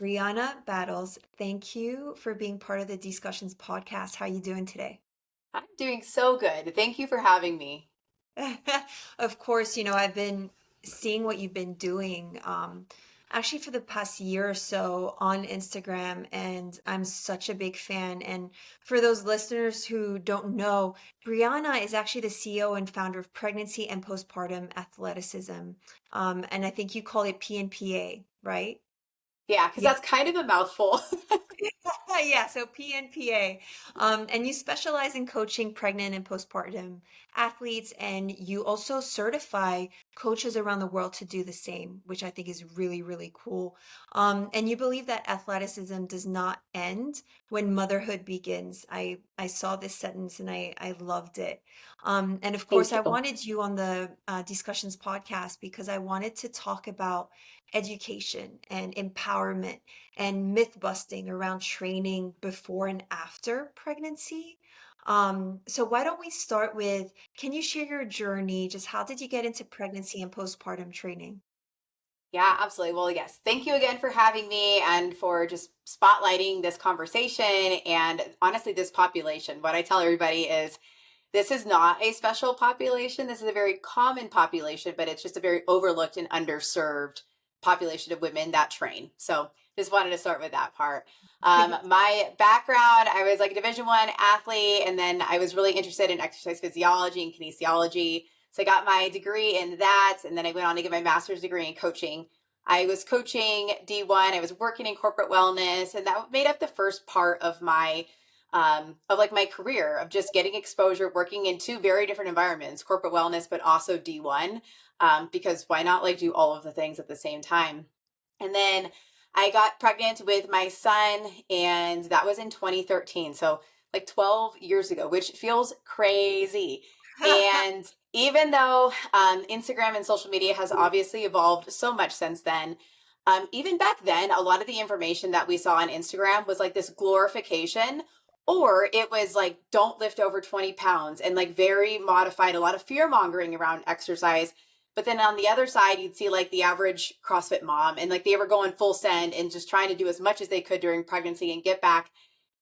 Brianna Battles, thank you for being part of the Discussions podcast. How are you doing today? I'm doing so good. Thank you for having me. Of course, I've been seeing what you've been doing actually for the past year or so on Instagram, and I'm such a big fan. And for those listeners who don't know, Brianna is actually the CEO and founder of Pregnancy and Postpartum Athleticism. And I think you call it PNPA, right? Yeah, because Yeah. that's kind of a mouthful. Yeah, so PNPA. And you specialize in coaching pregnant and postpartum athletes, and you also certify coaches around the world to do the same, which I think is really, really cool. And you believe that athleticism does not end when motherhood begins. I saw this sentence and I loved it. And of course, Thank I you. wanted you on the Discussions podcast because I wanted to talk about education and empowerment and myth busting around training before and after pregnancy. So why don't we start with, can you share your journey? Just how did you get into pregnancy and postpartum training? Yeah, absolutely. Well, yes. Thank you again for having me and for just spotlighting this conversation and honestly, this population. What I tell everybody is this is not a special population. This is a very common population, but it's just a very overlooked and underserved population of women that train. So just wanted to start with that part. My background, I was like a Division 1 athlete, and then I was really interested in exercise physiology and kinesiology. So I got my degree in that, and then I went on to get my master's degree in coaching. I was coaching D1. I was working in corporate wellness, and that made up the first part of like my career of just getting exposure, working in two very different environments, corporate wellness, but also D1, because why not like do all of the things at the same time? And then I got pregnant with my son, and that was in 2013. So like 12 years ago, which feels crazy. And even though Instagram and social media has obviously evolved so much since then, even back then, a lot of the information that we saw on Instagram was like this glorification, or it was like, don't lift over 20 pounds and like very modified, a lot of fear mongering around exercise. But then on the other side, you'd see like the average CrossFit mom and like they were going full send and just trying to do as much as they could during pregnancy and get back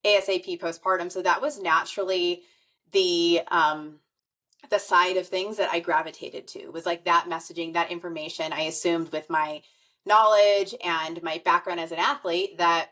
ASAP postpartum. So that was naturally the um the side of things that I gravitated to, was like that messaging, that information. I assumed with my knowledge and my background as an athlete that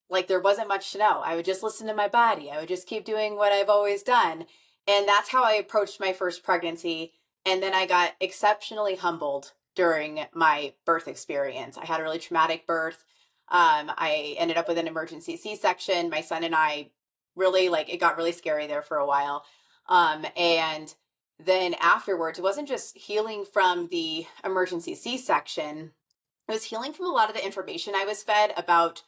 like there wasn't much to know. I would just listen to my body. I would just keep doing what I've always done. And that's how I approached my first pregnancy. And then I got exceptionally humbled during my birth experience. I had a really traumatic birth. I ended up with an emergency C-section. My son and I really like it got really scary there for a while. And then afterwards, it wasn't just healing from the emergency C-section. It was healing from a lot of the information I was fed about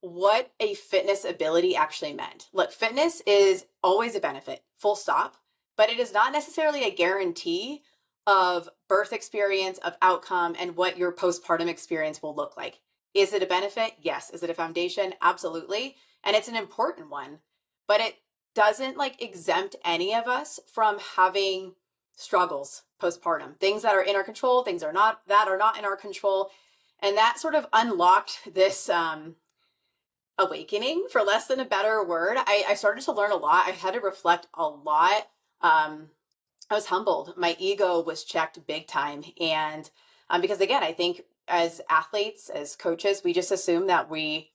what a fitness ability actually meant. Look, fitness is always a benefit, full stop, but it is not necessarily a guarantee of birth experience, of outcome, and what your postpartum experience will look like. Is it a benefit? Yes. Is it a foundation? Absolutely. And it's an important one, but it doesn't like exempt any of us from having struggles postpartum, things that are in our control, things are not in our control. And that sort of unlocked this awakening, for less than a better word. I started to learn a lot. I had to reflect a lot. I was humbled. My ego was checked big time. And because again, I think as athletes, as coaches, we just assume that we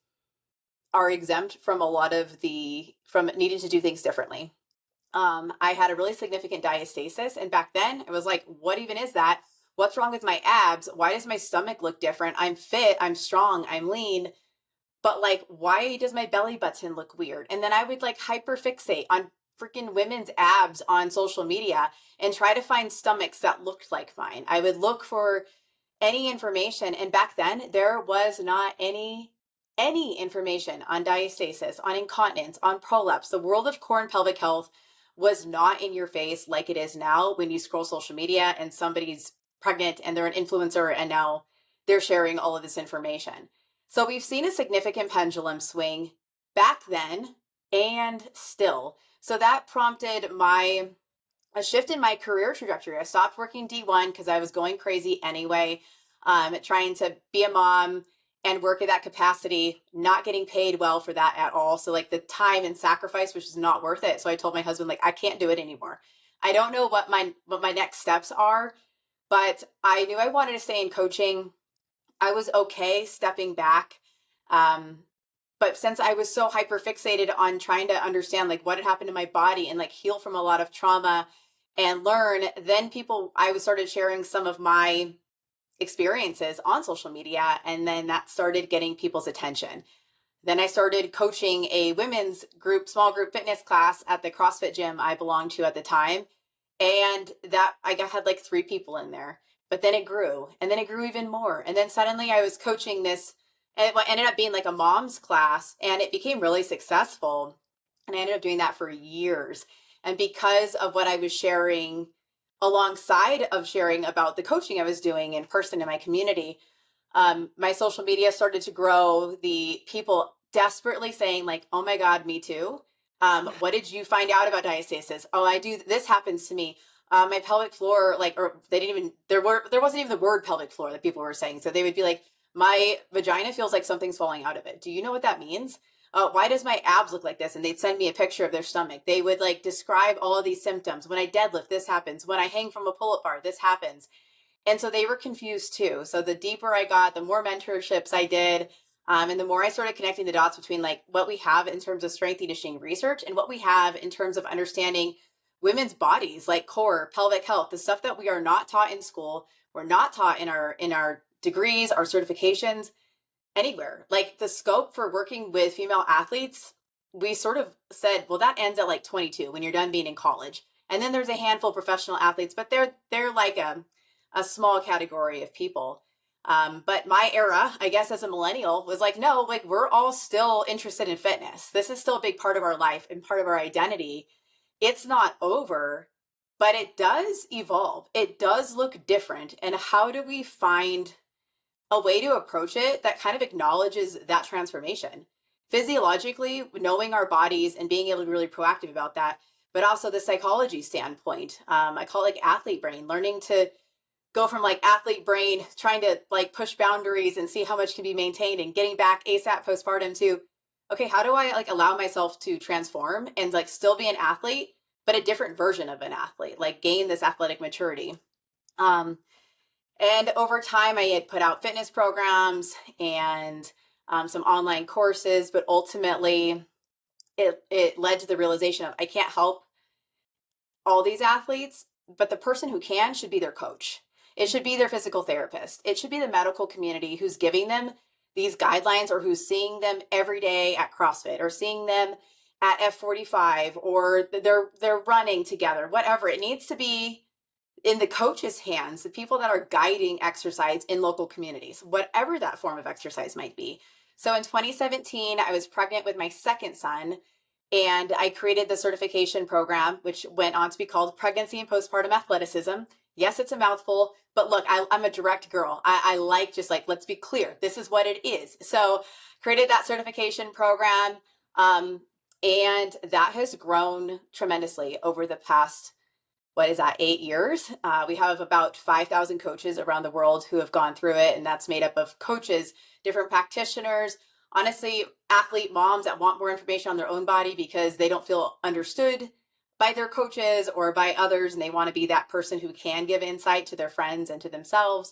are exempt from a lot of from needing to do things differently. I had a really significant diastasis. And back then I was like, what even is that? What's wrong with my abs? Why does my stomach look different? I'm fit, I'm strong, I'm lean, but like, why does my belly button look weird? And then I would like hyperfixate on freaking women's abs on social media and try to find stomachs that looked like mine. I would look for any information, and back then there was not any information on diastasis, on incontinence, on prolapse. The world of core and pelvic health was not in your face like it is now when you scroll social media and somebody's pregnant and they're an influencer and now they're sharing all of this information. So we've seen a significant pendulum swing back then and still. So that prompted a shift in my career trajectory. I stopped working D1 because I was going crazy anyway, trying to be a mom and work at that capacity, not getting paid well for that at all. So like the time and sacrifice, which is not worth it. So I told my husband, like, I can't do it anymore. I don't know what my next steps are, but I knew I wanted to stay in coaching. I was okay stepping back. Um, but since I was so hyper fixated on trying to understand like what had happened to my body and like heal from a lot of trauma and learn, then I was started sharing some of my experiences on social media, and then that started getting people's attention. Then I started coaching a women's group, small group fitness class at the CrossFit gym I belonged to at the time. And that had like 3 people in there, but then it grew and then it grew even more. And then suddenly I was coaching this, and it ended up being like a mom's class, and it became really successful. And I ended up doing that for years. And because of what I was sharing alongside of sharing about the coaching I was doing in person in my community, my social media started to grow. The people desperately saying like, "Oh my God, me too. What did you find out about diastasis? Oh, I do. This happens to me. My pelvic floor, like, or they didn't even there wasn't even the word pelvic floor that people were saying. So they would be like, my vagina feels like something's falling out of it. Do you know what that means? Why does my abs look like this? And they'd send me a picture of their stomach. They would like describe all of these symptoms. When I deadlift, this happens. When I hang from a pull-up bar, this happens. And so they were confused too. So the deeper I got, the more mentorships I did, and the more I started connecting the dots between like what we have in terms of strength conditioning research and what we have in terms of understanding women's bodies, like core, pelvic health, the stuff that we are not taught in school, we're not taught in our degrees, our certifications, anywhere. Like the scope for working with female athletes, we sort of said, well, that ends at like 22 when you're done being in college. And then there's a handful of professional athletes, but they're like a small category of people. But my era, I guess, as a millennial, was like, no, like we're all still interested in fitness. This is still a big part of our life and part of our identity. It's not over, but it does evolve. It does look different. And how do we find a way to approach it that kind of acknowledges that transformation? Physiologically, knowing our bodies and being able to be really proactive about that, but also the psychology standpoint. I call it like athlete brain, learning to go from like athlete brain, trying to like push boundaries and see how much can be maintained, and getting back ASAP postpartum to, okay, how do I like allow myself to transform and like still be an athlete, but a different version of an athlete, like gain this athletic maturity. Um, and over time, I had put out fitness programs and some online courses, but ultimately it led to the realization of I can't help all these athletes, but the person who can should be their coach. It should be their physical therapist. It should be the medical community who's giving them these guidelines, or who's seeing them every day at CrossFit, or seeing them at F45, or they're running together, whatever. It needs to be in the coach's hands, the people that are guiding exercise in local communities, whatever that form of exercise might be. So in 2017, I was pregnant with my second son, and I created the certification program, which went on to be called Pregnancy and Postpartum Athleticism. Yes, it's a mouthful, but look, I'm a direct girl. I like, just like, let's be clear, this is what it is. So created that certification program, and that has grown tremendously over the past, what is that, 8 years. We have about 5,000 coaches around the world who have gone through it, and that's made up of coaches, different practitioners, honestly, athlete moms that want more information on their own body because they don't feel understood by their coaches or by others, and they want to be that person who can give insight to their friends and to themselves.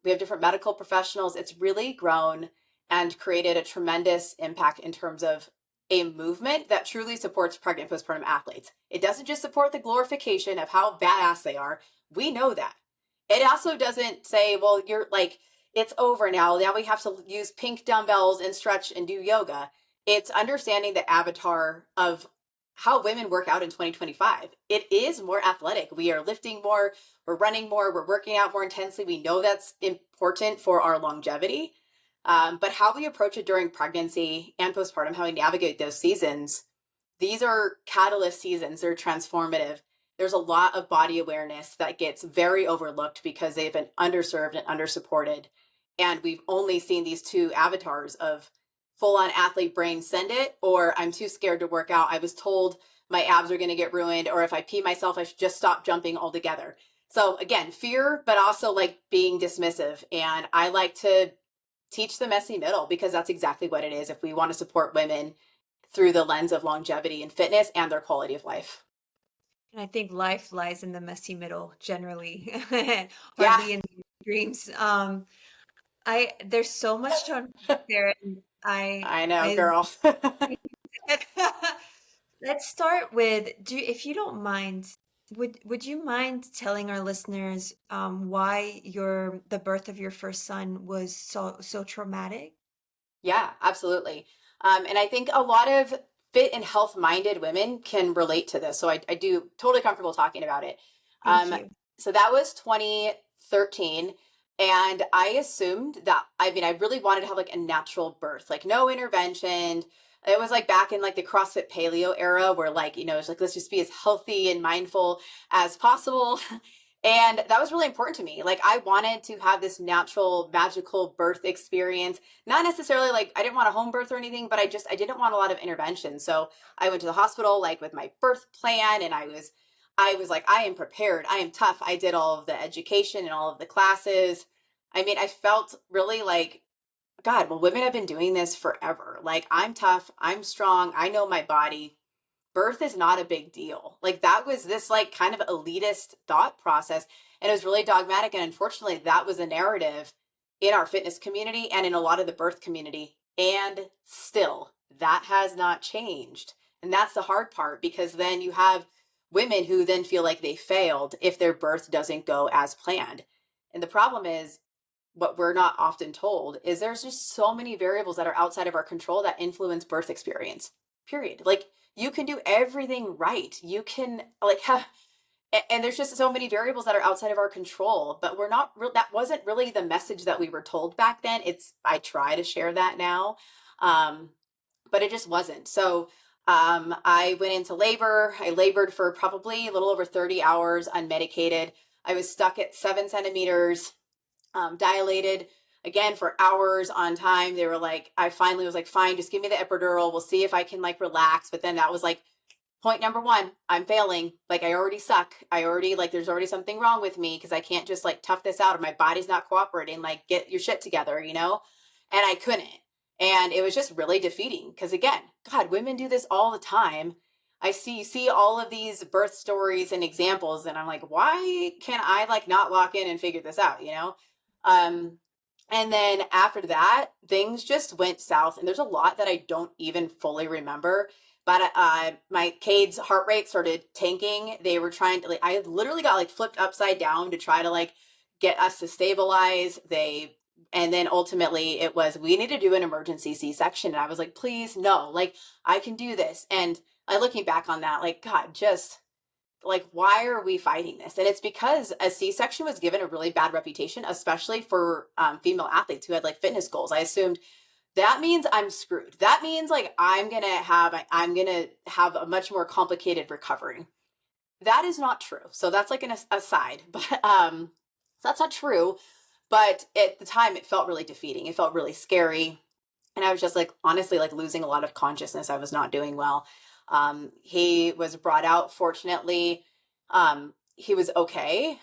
We have different medical professionals. It's really grown and created a tremendous impact in terms of a movement that truly supports pregnant postpartum athletes. It doesn't just support the glorification of how badass they are. We know that. It also doesn't say, well, you're like, it's over now. Now we have to use pink dumbbells and stretch and do yoga. It's understanding the avatar of how women work out in 2025. It is more athletic. We are lifting more, we're running more, we're working out more intensely. We know that's important for our longevity. But how we approach it during pregnancy and postpartum, how we navigate those seasons, these are catalyst seasons. They're transformative. There's a lot of body awareness that gets very overlooked because they've been underserved and undersupported. And we've only seen these two avatars of full on athlete brain, send it, or I'm too scared to work out. I was told my abs are going to get ruined, or if I pee myself, I should just stop jumping altogether. So again, fear, but also like being dismissive. And I like to teach the messy middle, because that's exactly what it is if we want to support women through the lens of longevity and fitness and their quality of life. And I think life lies in the messy middle generally, Yeah, hardly in the extremes. There's so much to unpack there, and I know, I girl. let's start with, if you don't mind, would you mind telling our listeners why the birth of your first son was so traumatic? Yeah, absolutely. And I think a lot of fit and health minded women can relate to this. So I do totally comfortable talking about it. Thank Um, you. so that was 2013. And I assumed that, I mean, I really wanted to have like a natural birth, like no intervention. It was like back in like the CrossFit paleo era where like, it's like, let's just be as healthy and mindful as possible. And that was really important to me. Like I wanted to have this natural, magical birth experience, not necessarily like I didn't want a home birth or anything, but I didn't want a lot of intervention. So I went to the hospital like with my birth plan, and I was like, I am prepared, I am tough. I did all of the education and all of the classes. I mean, I felt really like, God, well, women have been doing this forever. Like I'm tough, I'm strong, I know my body. Birth is not a big deal. Like that was this like kind of elitist thought process, and it was really dogmatic, and unfortunately that was a narrative in our fitness community and in a lot of the birth community, and still that has not changed. And that's the hard part, because then you have women who then feel like they failed if their birth doesn't go as planned. And the problem is, what we're not often told is there's just so many variables that are outside of our control that influence birth experience. Period. Like you can do everything right. You can like have, and there's just so many variables that are outside of our control, but we're not real. That wasn't really the message that we were told back then. I try to share that now. Um, but it just wasn't. So I went into labor. I labored for probably a little over 30 hours unmedicated. I was stuck at 7 centimeters, dilated again for hours on time. They were like, I finally was like, fine, just give me the epidural. We'll see if I can like relax. But then that was like point number one. I'm failing. Like I already suck. There's already something wrong with me, because I can't just like tough this out, or my body's not cooperating. Like get your shit together. And I couldn't. And it was just really defeating, because again, God, women do this all the time. I see all of these birth stories and examples, and I'm like, why can I like not lock in and figure this out? Um, and then after that, things just went south. And there's a lot that I don't even fully remember. But my Cade's heart rate started tanking. They were trying to, like, I literally got like flipped upside down to try to like get us to stabilize. And then ultimately it was, we need to do an emergency C-section. And I was like, please, no, like I can do this. And I looking back on that, like, God, just like why are we fighting this? And it's because a C-section was given a really bad reputation, especially for female athletes who had like fitness goals. I assumed that means I'm screwed. That means like I'm gonna have a much more complicated recovery. That is not true. So that's like an aside, but so that's not true. But at the time it felt really defeating, it felt really scary, and I was just like honestly like losing a lot of consciousness. I was not doing well. He was brought out, fortunately. He was okay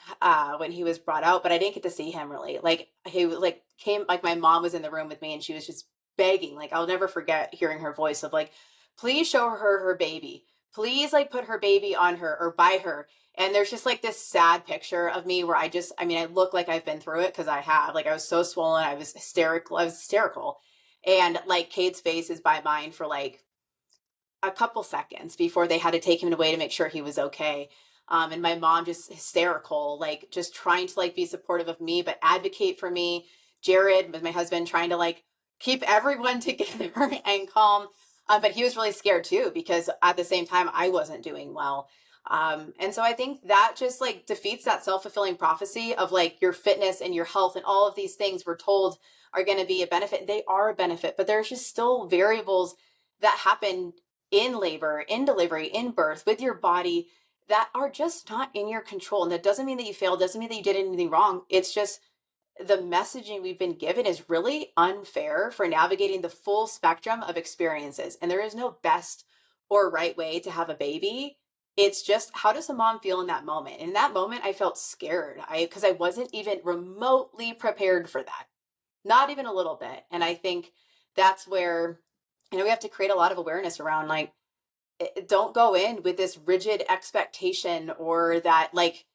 when he was brought out, but I didn't get to see him really. Like he like came, like my mom was in the room with me, and she was just begging. Like I'll never forget hearing her voice of like, please show her baby, please like put her baby on her or by her. And there's just like this sad picture of me where I mean, I look like I've been through it, because I have. Like I was so swollen, I was hysterical. And like Kate's face is by mine for like a couple seconds before they had to take him away to make sure he was okay. And my mom just hysterical, like just trying to like be supportive of me, but advocate for me. Jared, with my husband, trying to like keep everyone together and calm. But he was really scared too, because at the same time I wasn't doing well. And so I think that just like defeats that self-fulfilling prophecy of like your fitness and your health and all of these things we're told are going to be a benefit. They are a benefit, but there's just still variables that happen in labor, in delivery, in birth with your body that are just not in your control. And that doesn't mean that you failed, doesn't mean that you did anything wrong. It's just the messaging we've been given is really unfair for navigating the full spectrum of experiences. And there is no best or right way to have a baby. It's just, how does a mom feel in that moment? In that moment, I felt scared, because I wasn't even remotely prepared for that. not even a little bit. And I think that's where, we have to create a lot of awareness around like, don't go in with this rigid expectation or that like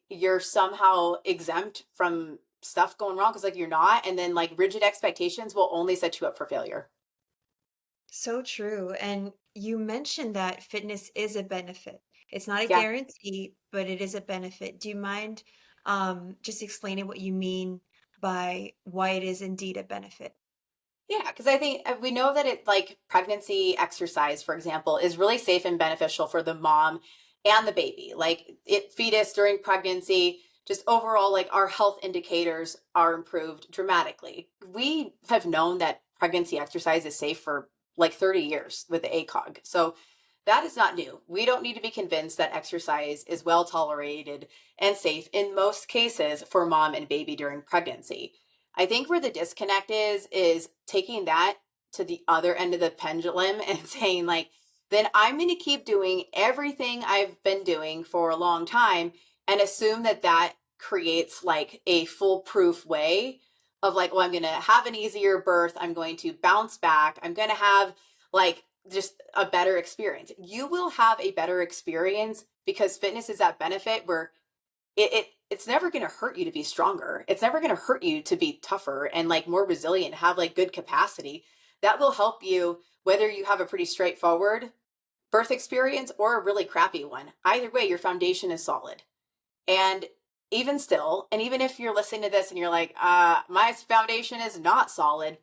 you're somehow exempt from stuff going wrong because like you're not. And then like rigid expectations will only set you up for failure. So true. And you mentioned that fitness is a benefit. It's not a Yeah. guarantee, but it is a benefit. Do you mind just explaining what you mean by why it is indeed a benefit? Yeah, because I think we know that it like pregnancy exercise, for example, is really safe and beneficial for the mom and the baby. Like it fetus during pregnancy, just overall, like our health indicators are improved dramatically. We have known that pregnancy exercise is safe for like 30 years with the ACOG. So that is not new. We don't need to be convinced that exercise is well tolerated and safe in most cases for mom and baby during pregnancy. I think where the disconnect is taking that to the other end of the pendulum and saying like, then I'm going to keep doing everything I've been doing for a long time and assume that that creates like a foolproof way of like, well, I'm going to have an easier birth. I'm going to bounce back. I'm going to have like just a better experience. You will have a better experience because fitness is that benefit where it's never going to hurt you to be stronger. It's never going to hurt you to be tougher and like more resilient, have like good capacity. That will help you whether you have a pretty straightforward birth experience or a really crappy one. Either way, your foundation is solid. And even still, and even if you're listening to this and you're like, my foundation is not solid,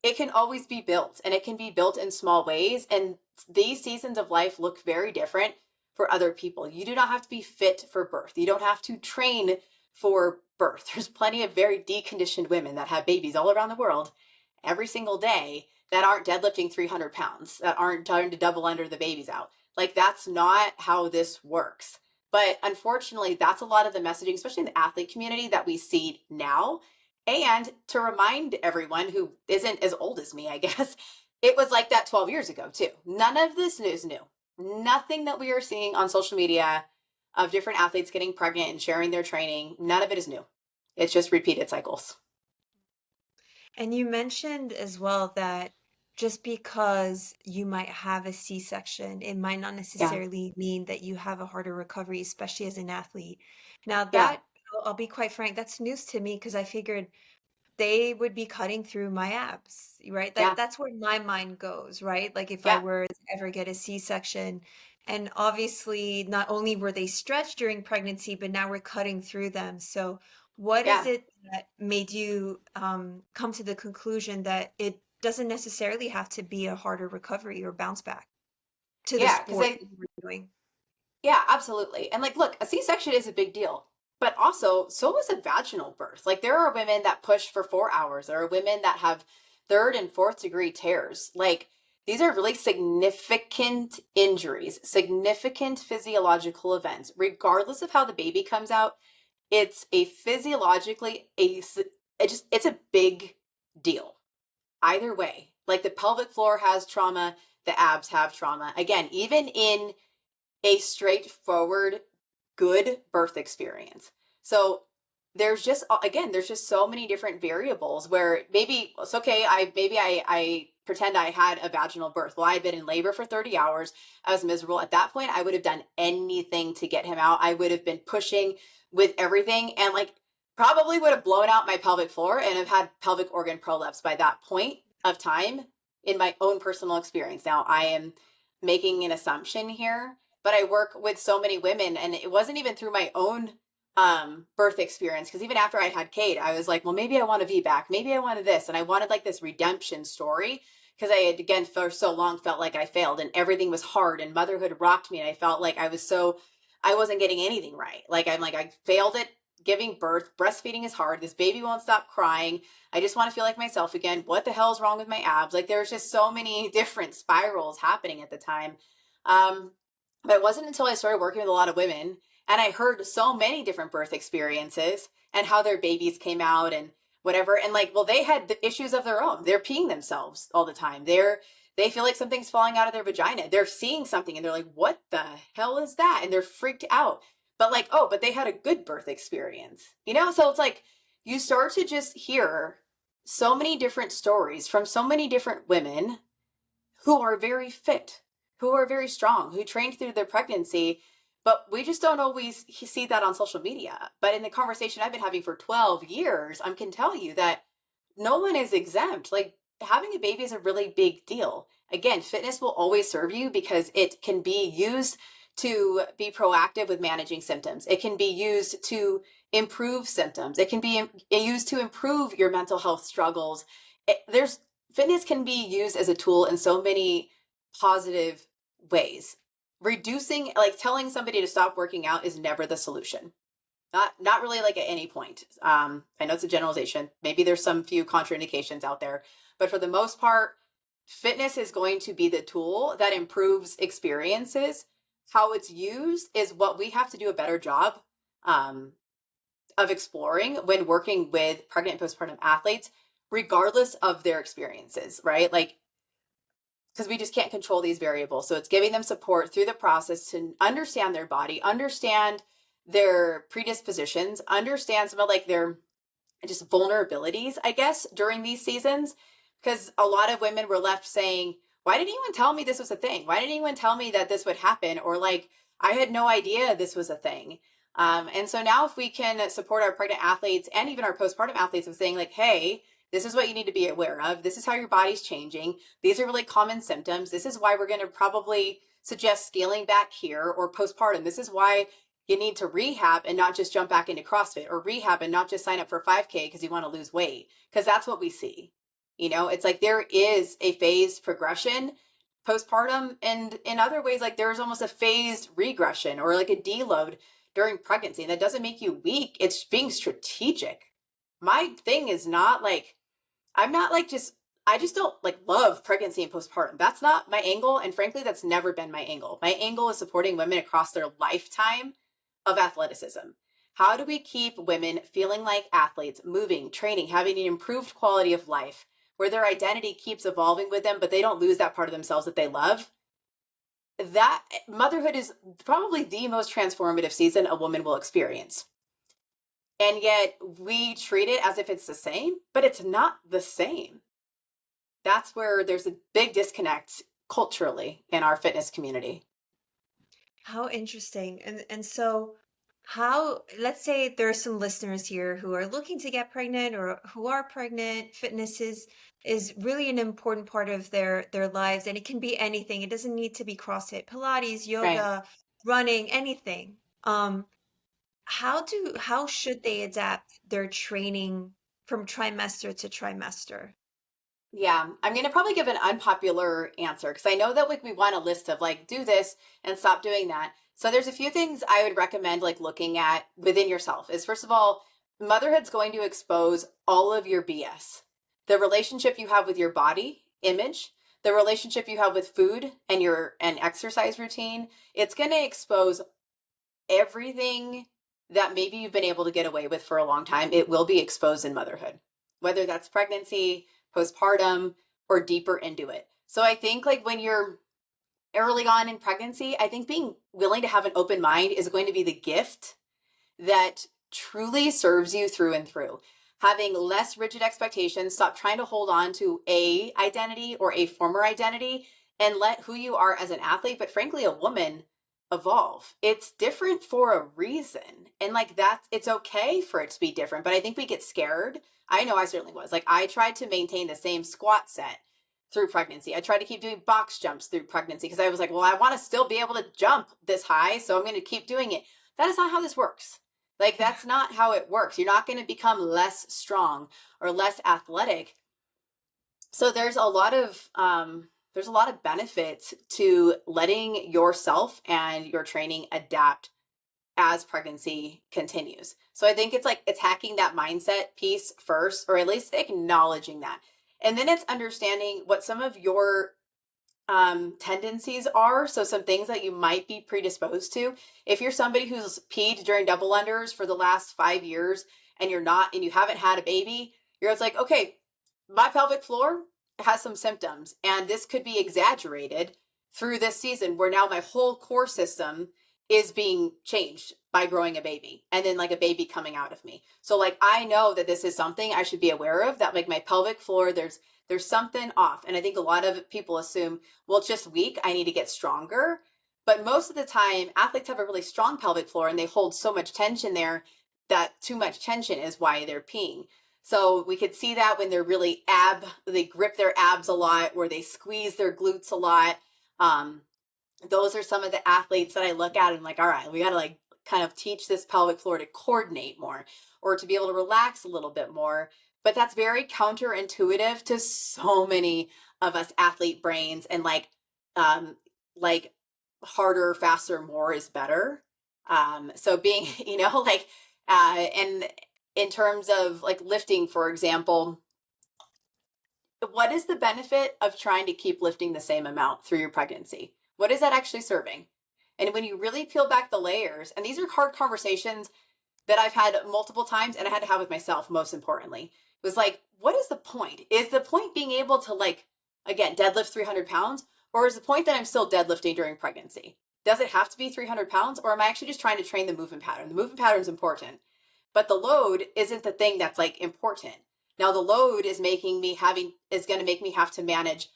it can always be built and it can be built in small ways. And these seasons of life look very different for other people. You do not have to be fit for birth. You don't have to train for birth. There's plenty of very deconditioned women that have babies all around the world every single day that aren't deadlifting 300 pounds, that aren't trying to double under the babies out. Like that's not how this works. But unfortunately, that's a lot of the messaging, especially in the athlete community, that we see now. And to remind everyone who isn't as old as me, I guess, it was like that 12 years ago, too. None of this is new. Nothing that we are seeing on social media of different athletes getting pregnant and sharing their training, none of it is new. It's just repeated cycles. And you mentioned as well that just because you might have a C-section, it might not Yeah. necessarily mean that you have a harder recovery, especially as an athlete. Now Yeah. that, I'll be quite frank, that's news to me because I figured they would be cutting through my abs, right? Yeah. That's where my mind goes, right? Like if I Yeah. were to ever get a C-section, and obviously not only were they stretched during pregnancy, but now we're cutting through them. So what is Yeah. it that made you come to the conclusion that it doesn't necessarily have to be a harder recovery or bounce back to the Yeah. Because sport I, that you were doing? yeah, absolutely. And like, look, a C-section is a big deal, but also so is a vaginal birth. Like there are women that push for 4 hours. There are women that have third and fourth degree tears. Like these are really significant injuries, significant physiological events. Regardless of how the baby comes out, it's a physiologically it's a big deal. Either way, like the pelvic floor has trauma, the abs have trauma. Again, even in a straightforward, good birth experience. So there's just again, there's just so many different variables where maybe it's okay. I pretend I had a vaginal birth. Well, I had been in labor for 30 hours. I was miserable. At that point, I would have done anything to get him out. I would have been pushing with everything and like probably would have blown out my pelvic floor and have had pelvic organ prolapse by that point of time in my own personal experience. Now I am making an assumption here, but I work with so many women and it wasn't even through my own birth experience because even after I had Kate, I was like, well, maybe I want a VBAC, maybe I wanted this, and I wanted like this redemption story because I had again for so long felt like I failed and everything was hard and motherhood rocked me and I felt like I wasn't getting anything right. Like I'm like I failed at giving birth, breastfeeding is hard, this baby won't stop crying, I just want to feel like myself again, what the hell is wrong with my abs? Like there's just so many different spirals happening at the time. um but it wasn't until I started working with a lot of women and I heard so many different birth experiences and how their babies came out and whatever. And like, well, they had the issues of their own. They're peeing themselves all the time. They feel like something's falling out of their vagina. They're seeing something and they're like, what the hell is that? And they're freaked out. But like, oh, but they had a good birth experience, you know? So it's like you start to just hear so many different stories from so many different women who are very fit, who are very strong, who trained through their pregnancy, but we just don't always see that on social media. But in the conversation I've been having for 12 years, I can tell you that no one is exempt. Like, having a baby is a really big deal. Again, fitness will always serve you because it can be used to be proactive with managing symptoms. It can be used to improve symptoms. It can be used to improve your mental health struggles. There's fitness can be used as a tool in so many positive ways. Reducing, like telling somebody to stop working out, is never the solution. Not really, like at any point. I know it's a generalization. Maybe there's some few contraindications out there, but for the most part, fitness is going to be the tool that improves experiences. How it's used is what we have to do a better job um, of exploring when working with pregnant and postpartum athletes, regardless of their experiences, right? Like, because we just can't control these variables. So it's giving them support through the process to understand their body, understand their predispositions, understand some of like their just vulnerabilities, I guess, during these seasons. Because a lot of women were left saying, why didn't anyone tell me this was a thing? Why didn't anyone tell me that this would happen? Or like, I had no idea this was a thing. And so now if we can support our pregnant athletes and even our postpartum athletes of saying like, hey, this is what you need to be aware of. This is how your body's changing. These are really common symptoms. This is why we're going to probably suggest scaling back here, or postpartum. This is why you need to rehab and not just jump back into CrossFit, or rehab and not just sign up for 5K because you want to lose weight. Because that's what we see. You know, it's like there is a phased progression postpartum, and in other ways, like there's almost a phased regression or like a deload during pregnancy. And that doesn't make you weak. It's being strategic. My thing is not like, I'm not like just, I just don't like love pregnancy and postpartum. That's not my angle. And frankly, that's never been my angle. My angle is supporting women across their lifetime of athleticism. How do we keep women feeling like athletes, moving, training, having an improved quality of life where their identity keeps evolving with them, but they don't lose that part of themselves that they love? That motherhood is probably the most transformative season a woman will experience. And yet we treat it as if it's the same, but it's not the same. That's where there's a big disconnect culturally in our fitness community. How interesting. And so how, let's say there are some listeners here who are looking to get pregnant or who are pregnant. Fitness is really an important part of their lives, and it can be anything. It doesn't need to be CrossFit, Pilates, Right. yoga, running, anything. How should they adapt their training from trimester to trimester? Yeah, I'm going to probably give an unpopular answer because I know that like we want a list of like do this and stop doing that. So there's a few things I would recommend like looking at within yourself. Is first of all, motherhood's going to expose all of your BS. The relationship you have with your body image, the relationship you have with food and your and exercise routine, it's going to expose everything that maybe you've been able to get away with for a long time. It will be exposed in motherhood, whether that's pregnancy, postpartum, or deeper into it. So I think like when you're early on in pregnancy, I think being willing to have an open mind is going to be the gift that truly serves you through and through. Having less rigid expectations, stop trying to hold on to a identity or a former identity, and let who you are as an athlete, but frankly a woman, evolve. It's different for a reason. And like that's, it's okay for it to be different, but I think we get scared. I know I certainly was. Like I tried to maintain the same squat set through pregnancy. I tried to keep doing box jumps through pregnancy because I was like, well, I want to still be able to jump this high, so I'm going to keep doing it. That is not how this works. Like that's not how it works. You're not going to become less strong or less athletic. So there's a lot of benefits to letting yourself and your training adapt as pregnancy continues. So I think it's like attacking that mindset piece first, or at least acknowledging that. And then it's understanding what some of your tendencies are. So some things that you might be predisposed to. If you're somebody who's peed during double unders for the last 5 years and you're not, and you haven't had a baby, you're just like, okay, my pelvic floor has some symptoms, and this could be exaggerated through this season where now my whole core system is being changed by growing a baby and then like a baby coming out of me. So like I know that this is something I should be aware of, that like my pelvic floor, there's something off. And I think a lot of people assume, well, it's just weak, I need to get stronger. But most of the time, athletes have a really strong pelvic floor and they hold so much tension there that too much tension is why they're peeing. So we could see that when they're really they grip their abs a lot, or they squeeze their glutes a lot. Um, those are some of the athletes that I look at and I'm like, all right, we got to like kind of teach this pelvic floor to coordinate more or to be able to relax a little bit more. But that's very counterintuitive to so many of us athlete brains, and like harder, faster, more is better. So being, like, and in terms of like lifting, for example, what is the benefit of trying to keep lifting the same amount through your pregnancy? What is that actually serving? And when you really peel back the layers, and these are hard conversations that I've had multiple times and I had to have with myself, most importantly, it was like, what is the point? Is the point being able to, like, again, deadlift 300 pounds? Or is the point that I'm still deadlifting during pregnancy? Does it have to be 300 pounds? Or am I actually just trying to train the movement pattern? The movement pattern is important, but the load isn't the thing that's like important. Now the load is going to make me have to manage.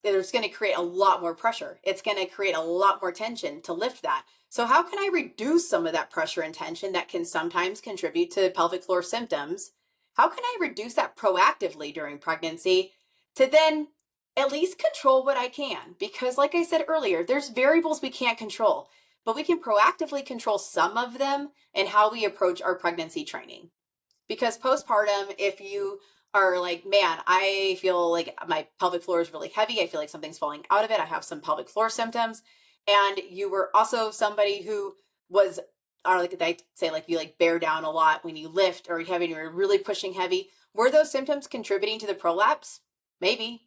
It's going to create a lot more pressure. It's going to create a lot more tension to lift that. So how can I reduce some of that pressure and tension that can sometimes contribute to pelvic floor symptoms? How can I reduce that proactively during pregnancy to then at least control what I can? Because like I said earlier, there's variables we can't control, but we can proactively control some of them and how we approach our pregnancy training. Because postpartum, if you are like, man, I feel like my pelvic floor is really heavy, I feel like something's falling out of it, I have some pelvic floor symptoms, and you were also somebody who was, or like they say, like you like bear down a lot when you lift, or you're really pushing heavy, were those symptoms contributing to the prolapse? Maybe.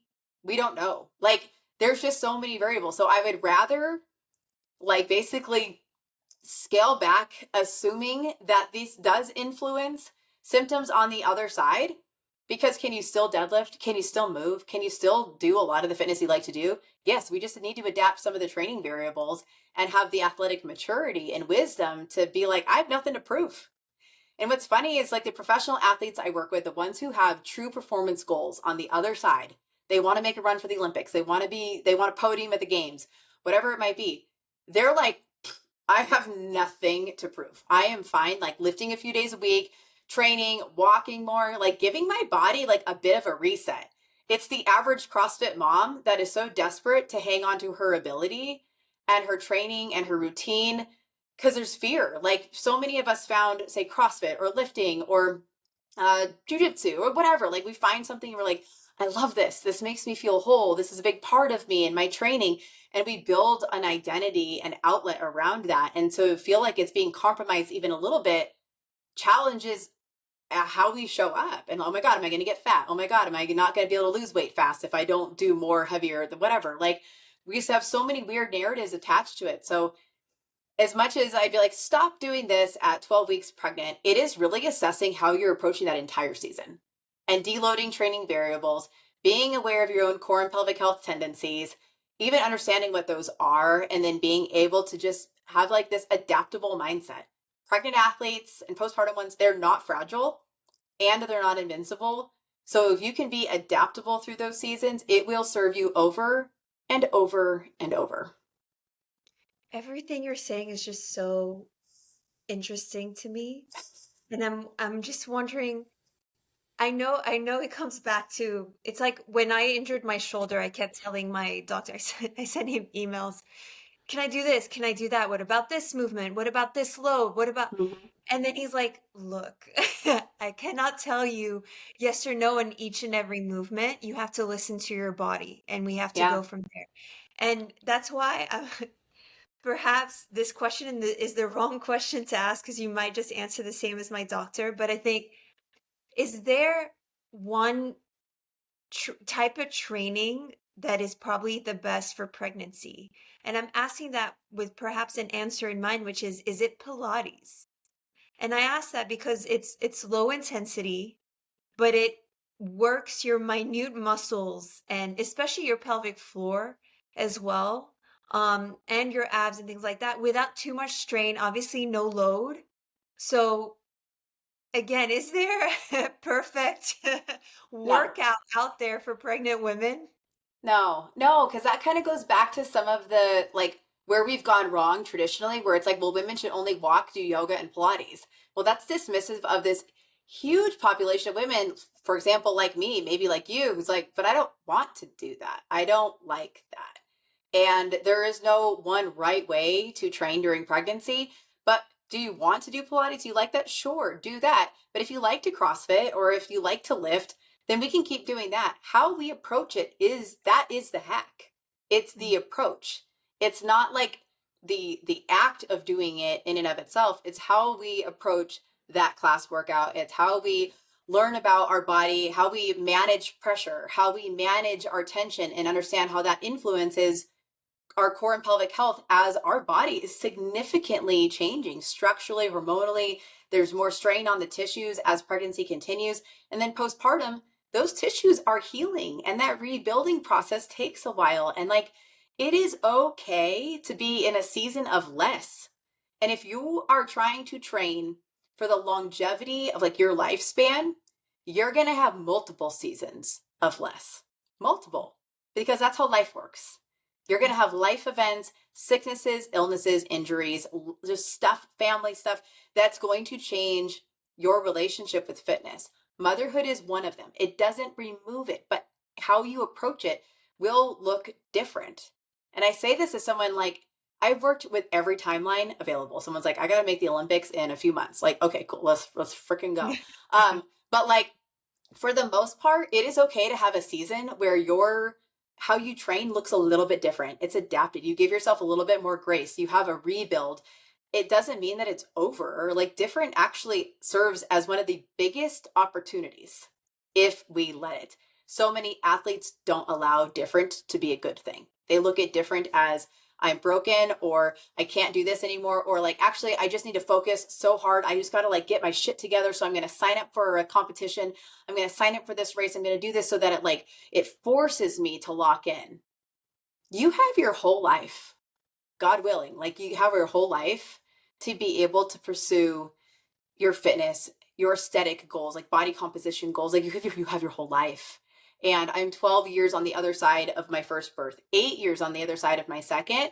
We don't know. Like, there's just so many variables. So I would rather like basically scale back, assuming that this does influence symptoms on the other side. Because can you still deadlift? Can you still move? Can you still do a lot of the fitness you like to do? Yes, we just need to adapt some of the training variables and have the athletic maturity and wisdom to be like, I have nothing to prove. And what's funny is like the professional athletes I work with, the ones who have true performance goals on the other side, they want to make a run for the Olympics. They want a podium at the games, whatever it might be. They're like, I have nothing to prove. I am fine, like lifting a few days a week, training, walking more, like giving my body like a bit of a reset. It's the average CrossFit mom that is so desperate to hang on to her ability and her training and her routine because there's fear. Like so many of us found, say, CrossFit or lifting or jujitsu or whatever. Like we find something and we're like, I love this. This makes me feel whole. This is a big part of me and my training. And we build an identity and outlet around that. And to feel like it's being compromised even a little bit challenges how we show up. And oh my God, am I going to get fat? Oh my God, am I not going to be able to lose weight fast if I don't do more heavier than whatever? Like we just have so many weird narratives attached to it. So as much as I'd be like, stop doing this at 12 weeks pregnant, it is really assessing how you're approaching that entire season and deloading training variables, being aware of your own core and pelvic health tendencies, even understanding what those are, and then being able to just have like this adaptable mindset. Pregnant athletes and postpartum ones, they're not fragile and they're not invincible. So if you can be adaptable through those seasons, it will serve you over and over and over. Everything you're saying is just so interesting to me. And I'm just wondering, I know it comes back to it's like when I injured my shoulder, I kept telling my doctor, I sent him emails, can I do this? Can I do that? What about this movement? What about this load? What about Mm-hmm. and then he's like, look, I cannot tell you yes or no in each and every movement. You have to listen to your body and we have to Yeah. go from there. And that's why perhaps this question is the wrong question to ask because you might just answer the same as my doctor. But I think, is there one type of training that is probably the best for pregnancy? And I'm asking that with perhaps an answer in mind, which is it Pilates? And I ask that because it's low intensity, but it works your minute muscles and especially your pelvic floor as well. and your abs and things like that without too much strain, obviously no load. So again, is there a perfect No. workout out there for pregnant women? No, no, because that kind of goes back to some of the like where we've gone wrong traditionally, where it's like, well, women should only walk, do yoga, and Pilates. Well, that's dismissive of this huge population of women, for example, like me, maybe like you, who's like, but I don't want to do that. I don't like that. And there is no one right way to train during pregnancy. But do you want to do Pilates? Do you like that? Sure, do that. But if you like to CrossFit or if you like to lift, then we can keep doing that. How we approach it is that is the hack. It's the approach. It's not like the act of doing it in and of itself. It's how we approach that class workout. It's how we learn about our body, how we manage pressure, how we manage our tension and understand how that influences our core and pelvic health as our body is significantly changing structurally, hormonally. There's more strain on the tissues as pregnancy continues. And then postpartum, those tissues are healing and that rebuilding process takes a while. And like, it is okay to be in a season of less. And if you are trying to train for the longevity of like your lifespan, you're going to have multiple seasons of less, multiple, because that's how life works. You're going to have life events, sicknesses, illnesses, injuries, just stuff, family stuff that's going to change your relationship with fitness. Motherhood is one of them. It doesn't remove it, but how you approach it will look different. And I say this as someone like, I've worked with every timeline available. Someone's like, I got to make the Olympics in a few months. Like, okay, cool. Let's freaking go. But like, for the most part, it is okay to have a season where your how you train looks a little bit different. It's adapted. You give yourself a little bit more grace. You have a rebuild. It doesn't mean that it's over. Like different actually serves as one of the biggest opportunities if we let it. So many athletes don't allow different to be a good thing. They look at different as I'm broken or I can't do this anymore or like actually I just need to focus so hard. I just got to like get my shit together so I'm going to sign up for a competition. I'm going to sign up for this race. I'm going to do this so that it forces me to lock in. You have your whole life, God willing, like you have your whole life to be able to pursue your fitness, your aesthetic goals, like body composition goals. Like you have your whole life. And I'm 12 years on the other side of my first birth, 8 years on the other side of my second.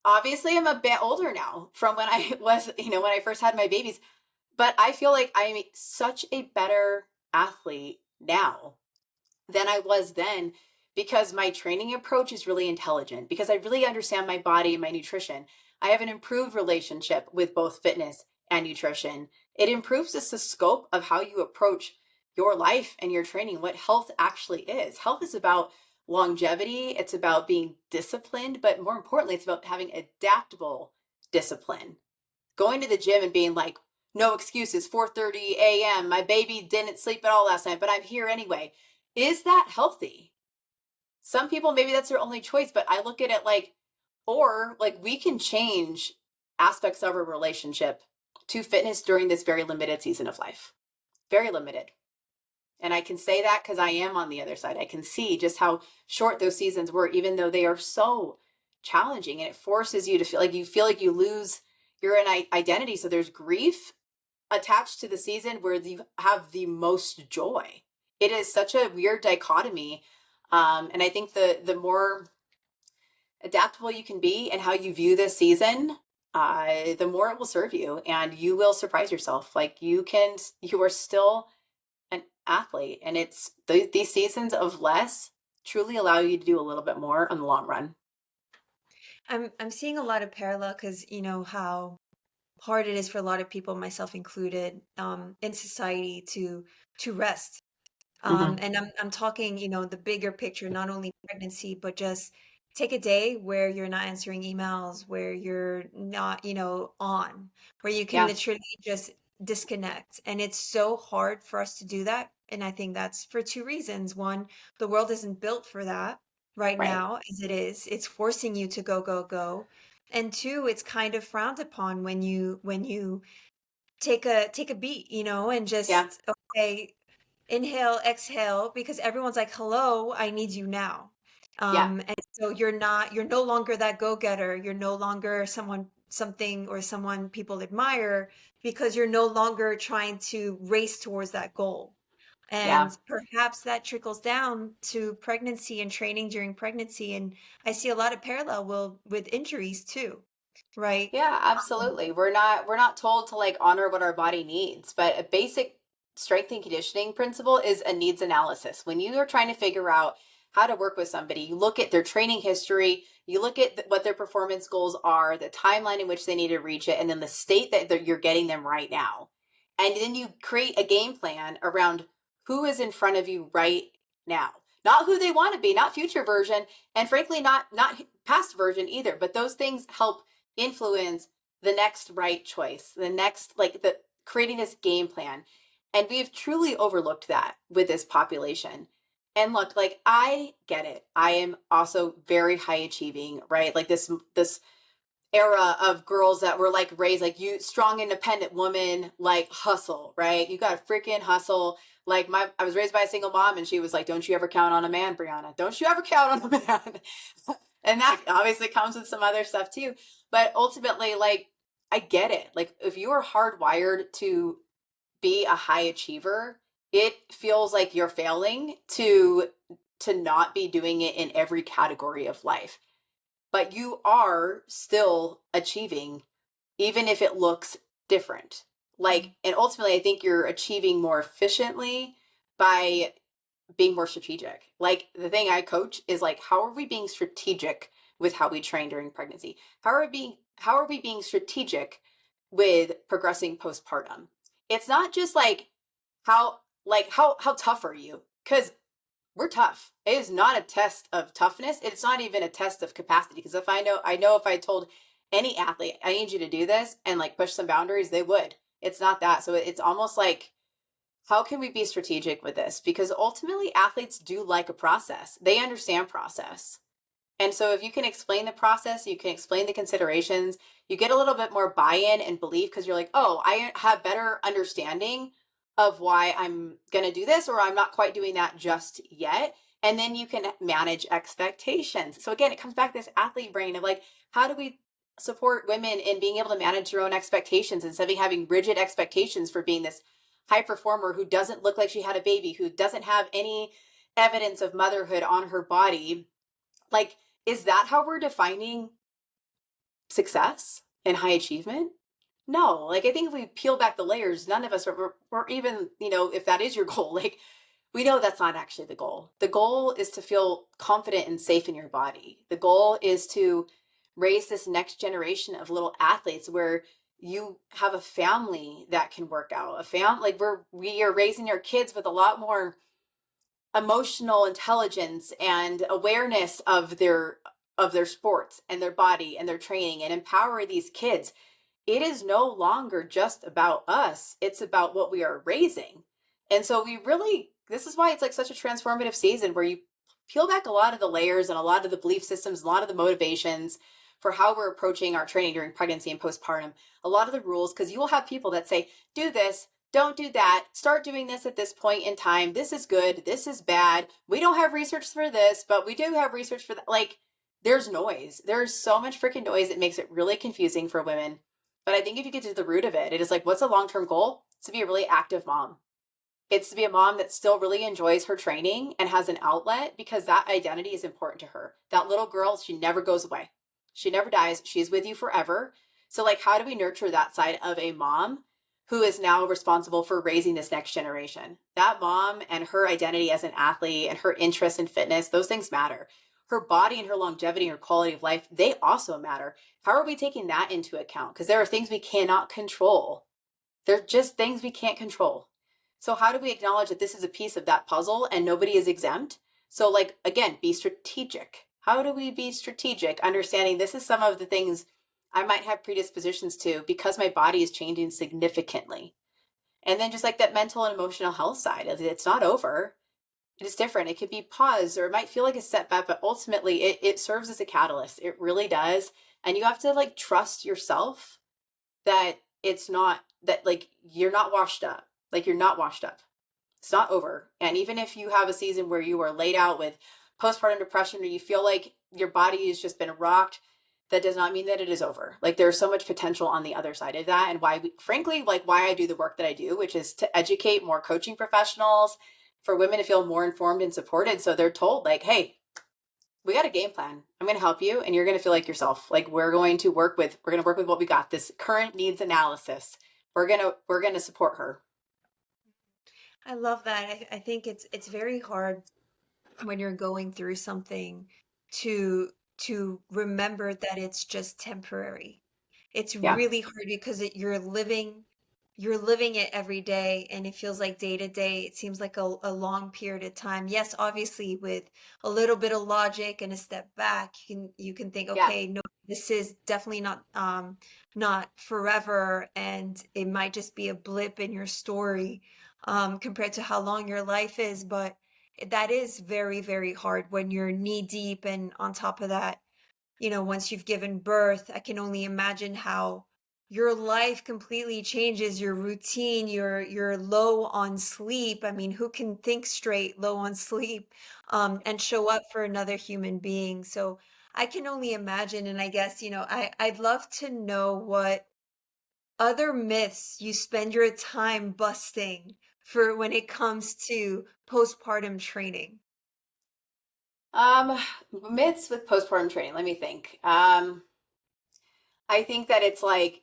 Obviously, I'm a bit older now from when I was, when I first had my babies, but I feel like I'm such a better athlete now than I was then because my training approach is really intelligent, because I really understand my body and my nutrition. I have an improved relationship with both fitness and nutrition. It improves the scope of how you approach your life and your training, what health actually is. Health is about longevity, it's about being disciplined, but more importantly, it's about having adaptable discipline. Going to the gym and being like, no excuses, 4:30 a.m. My baby didn't sleep at all last night, but I'm here anyway. Is that healthy? Some people maybe that's their only choice, but I look at it like, or like we can change aspects of our relationship to fitness during this very limited season of life. Very limited. And I can say that because I am on the other side. I can see just how short those seasons were, even though they are so challenging. And it forces you to feel like you lose your identity. So there's grief attached to the season where you have the most joy. It is such a weird dichotomy. And I think the more adaptable you can be and how you view this season, the more it will serve you and you will surprise yourself. Like you are still an athlete and it's these seasons of less truly allow you to do a little bit more in the long run. I'm seeing a lot of parallel because you know how hard it is for a lot of people, myself included, in society to rest. Mm-hmm. And I'm talking, you know, the bigger picture, not only pregnancy, but just take a day where you're not answering emails, where you're not, you know, on, where you can Yeah, literally just disconnect. And it's so hard for us to do that. And I think that's for two reasons. One, the world isn't built for that right right. now as it is. It's forcing you to go, go, go. And two, it's kind of frowned upon when you take a beat, you know, and Yeah, just okay, inhale, exhale, because everyone's like, hello, I need you now. Yeah. And so you're no longer that go-getter. You're no longer something or someone people admire because you're no longer trying to race towards that goal. Yeah. And perhaps that trickles down to pregnancy and training during pregnancy. And I see a lot of parallel with injuries too, right? Yeah, absolutely. We're not told to like honor what our body needs, but a basic strength and conditioning principle is a needs analysis. When you are trying to figure out how to work with somebody, you look at their training history, you look at what their performance goals are, the timeline in which they need to reach it, and then the state that you're getting them right now. And then you create a game plan around who is in front of you right now. Not who they want to be, not future version, and frankly not past version either, but those things help influence the next right choice, the next, like the creating this game plan. And we've truly overlooked that with this population. And look, like I get it. I am also very high achieving, right? Like this era of girls that were like raised like you strong independent woman, like hustle, right? You got to freaking hustle. Like I was raised by a single mom and she was like, don't you ever count on a man, Brianna, don't you ever count on a man. And that obviously comes with some other stuff too, but ultimately, like, I get it. Like if you are hardwired to be a high achiever, it feels like you're failing to not be doing it in every category of life, but you are still achieving, even if it looks different. Like, and ultimately, I think you're achieving more efficiently by being more strategic. Like, the thing I coach is like, how are we being strategic with how we train during pregnancy? How are we being strategic with progressing postpartum? It's not just how tough are you? Because we're tough. It is not a test of toughness. It's not even a test of capacity. Because if I know if I told any athlete, I need you to do this and like push some boundaries, they would. It's not that. So it's almost like, how can we be strategic with this? Because ultimately, athletes do like a process. They understand process. And so if you can explain the process, you can explain the considerations, you get a little bit more buy-in and belief because you're like, oh, I have better understanding of why I'm going to do this, or I'm not quite doing that just yet. And then you can manage expectations. So again, it comes back to this athlete brain of like, how do we support women in being able to manage their own expectations instead of having rigid expectations for being this high performer who doesn't look like she had a baby, who doesn't have any evidence of motherhood on her body? Like, is that how we're defining success and high achievement? No, like I think if we peel back the layers, none of us are even, if that is your goal, like we know that's not actually the goal. The goal is to feel confident and safe in your body. The goal is to raise this next generation of little athletes where you have a family that can work out, a family like we are raising your kids with a lot more emotional intelligence and awareness of their sports and their body and their training, and empower these kids. It is no longer just about us, it's about what we are raising. And so this is why it's like such a transformative season where you peel back a lot of the layers and a lot of the belief systems, a lot of the motivations for how we're approaching our training during pregnancy and postpartum, a lot of the rules, because you will have people that say, do this, don't do that, start doing this at this point in time, this is good, this is bad, we don't have research for this, but we do have research for that. Like, there's noise. There's so much freaking noise. It makes it really confusing for women. But I think if you get to the root of it, it is like, what's a long-term goal? It's to be a really active mom. It's to be a mom that still really enjoys her training and has an outlet because that identity is important to her. That little girl, she never goes away. She never dies. She's with you forever. So like, how do we nurture that side of a mom who is now responsible for raising this next generation? That mom and her identity as an athlete and her interest in fitness, those things matter. Her body and her longevity and her quality of life, they also matter. How are we taking that into account? Because there are things we cannot control. They're just things we can't control. So how do we acknowledge that this is a piece of that puzzle and nobody is exempt? So like, again, be strategic. How do we be strategic? Understanding this is some of the things I might have predispositions to because my body is changing significantly. And then just like that mental and emotional health side, it's not over. It is different. It could be paused or it might feel like a setback, but ultimately it serves as a catalyst. It really does. And you have to like trust yourself that it's not that like you're not washed up. Like you're not washed up. It's not over. And even if you have a season where you are laid out with postpartum depression or you feel like your body has just been rocked, that does not mean that it is over. Like there's so much potential on the other side of that. And why, frankly, like why I do the work that I do, which is to educate more coaching professionals for women to feel more informed and supported. So they're told like, hey, we got a game plan. I'm going to help you and you're going to feel like yourself. Like we're going to work with what we got, this current needs analysis. We're going to support her. I love that. I think it's very hard when you're going through something to remember that it's just temporary. It's Yeah. really hard because you're living it every day and it feels like day to day. It seems like a long period of time. Yes, obviously with a little bit of logic and a step back, you can think, Yeah. okay, no, this is definitely not forever and it might just be a blip in your story compared to how long your life is, but that is very, very hard when you're knee deep and on top of that, once you've given birth, I can only imagine how your life completely changes, your routine, you're low on sleep. I mean, who can think straight low on sleep and show up for another human being? So I can only imagine, and I guess, I'd love to know what other myths you spend your time busting for when it comes to postpartum training. Um, Myths with postpartum training. Let me think. I think that it's like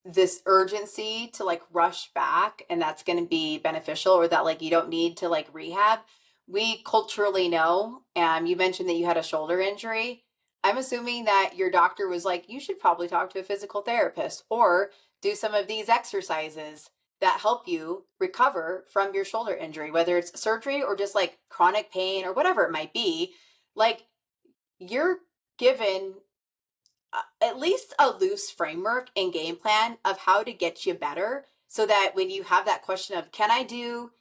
this urgency to like rush back and that's going to be beneficial, or that like you don't need to like rehab. We culturally know, you mentioned that you had a shoulder injury. I'm assuming that your doctor was like, you should probably talk to a physical therapist or do some of these exercises that help you recover from your shoulder injury, whether it's surgery or just like chronic pain or whatever it might be. Like you're given at least a loose framework and game plan of how to get you better, so that when you have that question of, can I do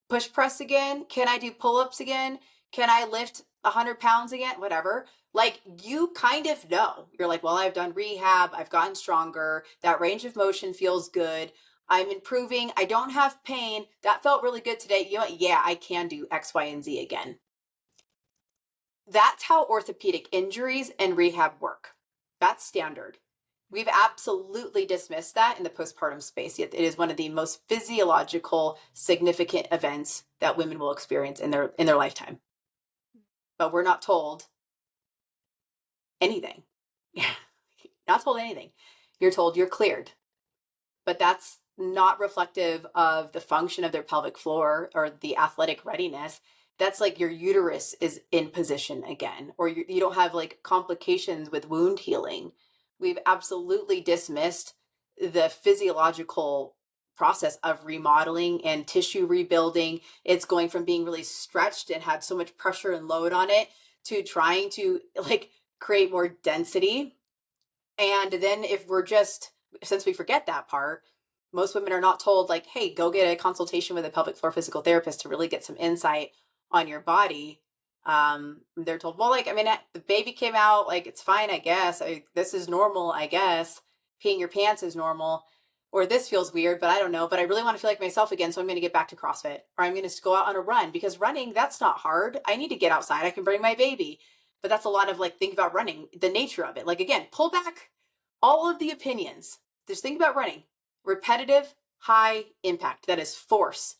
push press again? Can I do pull ups again? Can I lift 100 pounds again? Whatever. Like you kind of know. You're like, well, I've done rehab. I've gotten stronger. That range of motion feels good. I'm improving. I don't have pain. That felt really good today. You know what? Yeah, I can do X, Y, and Z again. That's how orthopedic injuries and rehab work. That's standard. We've absolutely dismissed that in the postpartum space, yet it is one of the most physiological, significant events that women will experience in their lifetime. But we're not told anything. Not told anything. You're told you're cleared. But that's not reflective of the function of their pelvic floor or the athletic readiness. That's like your uterus is in position again, or you don't have like complications with wound healing. We've absolutely dismissed the physiological process of remodeling and tissue rebuilding. It's going from being really stretched and had so much pressure and load on it to trying to like create more density. And then if we're just, since we forget that part, most women are not told like, hey, go get a consultation with a pelvic floor physical therapist to really get some insight on your body. They're told, well, like, I mean, the baby came out, like, it's fine, I guess. This is normal, I guess. Peeing your pants is normal. Or this feels weird, but I don't know. But I really want to feel like myself again. So I'm going to get back to CrossFit, or I'm going to go out on a run, because running, that's not hard. I need to get outside. I can bring my baby. But that's a lot of like, think about running, the nature of it. Like, again, pull back all of the opinions. Just think about running. Repetitive, high impact. That is force.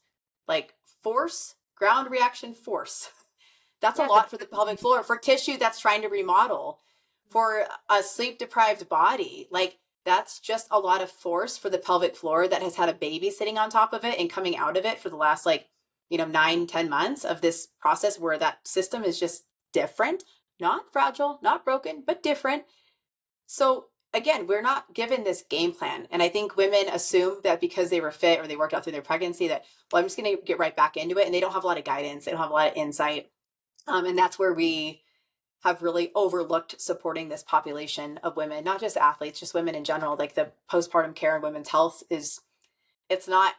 Like force, ground reaction force. That's a Yeah, the lot for the pelvic floor, for tissue that's trying to remodel, for a sleep deprived body. Like that's just a lot of force for the pelvic floor that has had a baby sitting on top of it and coming out of it for the last like, 9-10 months of this process where that system is just different, not fragile, not broken, but different. So again, we're not given this game plan. And I think women assume that because they were fit or they worked out through their pregnancy that, well, I'm just going to get right back into it. And they don't have a lot of guidance. They don't have a lot of insight. And that's where we have really overlooked supporting this population of women, not just athletes, just women in general. Like the postpartum care and women's health it's not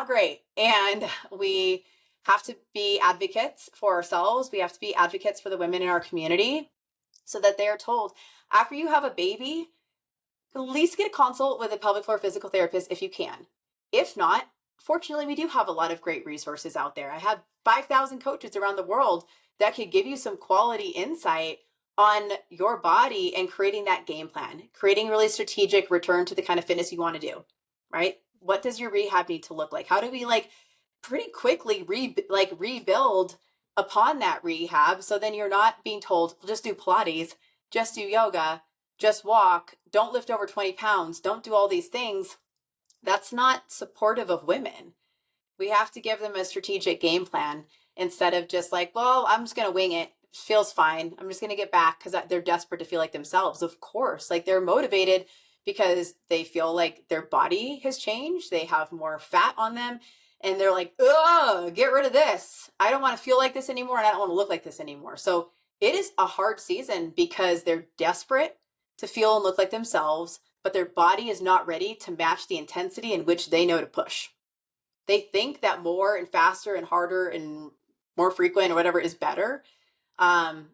great. And we have to be advocates for ourselves. We have to be advocates for the women in our community so that they are told, after you have a baby, at least get a consult with a pelvic floor physical therapist if you can. If not, fortunately, we do have a lot of great resources out there. I have 5,000 coaches around the world that could give you some quality insight on your body and creating that game plan, creating really strategic return to the kind of fitness you want to do, right? What does your rehab need to look like? How do we like pretty quickly rebuild upon that rehab, so then you're not being told just do Pilates, just do yoga, just walk, don't lift over 20 pounds, don't do all these things. That's not supportive of women. We have to give them a strategic game plan instead of just like, well, I'm just going to wing it. Feels fine. I'm just going to get back because they're desperate to feel like themselves. Of course, like they're motivated because they feel like their body has changed. They have more fat on them and they're like, ugh, get rid of this. I don't want to feel like this anymore and I don't want to look like this anymore. So it is a hard season because they're desperate to feel and look like themselves, but their body is not ready to match the intensity in which they know to push. They think that more and faster and harder and more frequent or whatever is better. Um,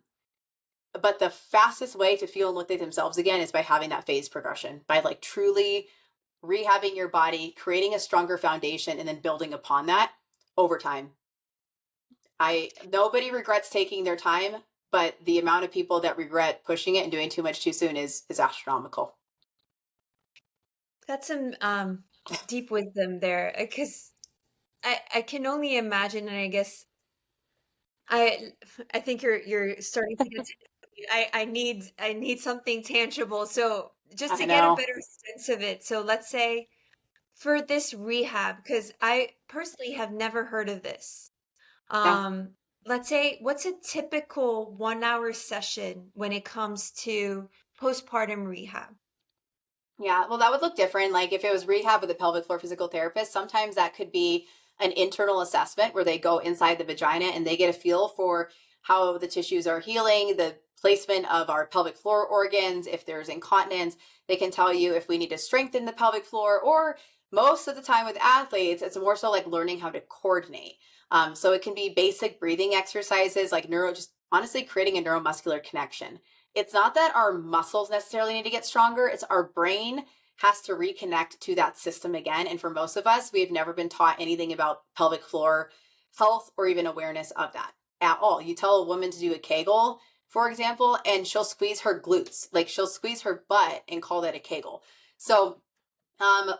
but the fastest way to feel and look like themselves again is by having that phase progression, by like truly rehabbing your body, creating a stronger foundation, and then building upon that over time. Nobody regrets taking their time, but the amount of people that regret pushing it and doing too much too soon is astronomical. That's some deep wisdom there, because I can only imagine, and I guess I I think you're starting to get to, I need something tangible. So just I to get a know. better sense of it. So let's say for this rehab, because I personally have never heard of this. Yeah. Um, let's say what's a typical 1 hour session when it comes to postpartum rehab? Yeah, well, that would look different. Like if it was rehab with a pelvic floor physical therapist, sometimes that could be an internal assessment where they go inside the vagina and they get a feel for how the tissues are healing, the placement of our pelvic floor organs. If there's incontinence, they can tell you if we need to strengthen the pelvic floor, or most of the time with athletes, it's more so like learning how to coordinate. So it can be basic breathing exercises, like just honestly creating a neuromuscular connection. It's not that our muscles necessarily need to get stronger, it's our brain has to reconnect to that system again. And for most of us, we've never been taught anything about pelvic floor health or even awareness of that at all. You tell a woman to do a Kegel, for example, and she'll squeeze her glutes, like she'll squeeze her butt and call that a Kegel. So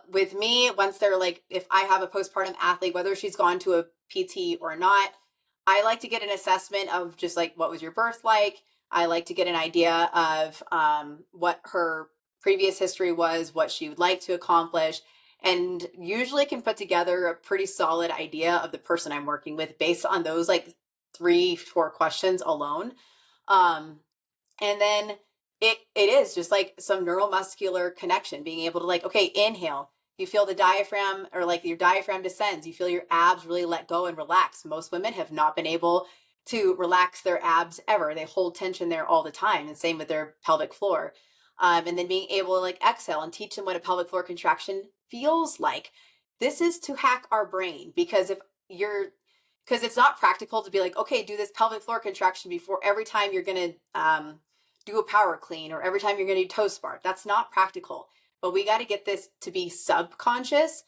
with me, once they're like, if I have a postpartum athlete, whether she's gone to a PT or not, I like to get an assessment of just like, what was your birth like? I like to get an idea of what her previous history was, what she would like to accomplish, and usually can put together a pretty solid idea of the person I'm working with based on those like 3, 4 questions alone. Um, and then it is just like some neuromuscular connection, being able to like, okay, inhale, you feel the diaphragm, or like your diaphragm descends, you feel your abs really let go and relax. Most women have not been able to relax their abs ever. They hold tension there all the time, and same with their pelvic floor. And then being able to like exhale and teach them what a pelvic floor contraction feels like. This is to hack our brain, because if you're because it's not practical to be like, okay, do this pelvic floor contraction before every time you're going to do a power clean or every time you're going to do toe spark. That's not practical. But we got to get this to be subconscious.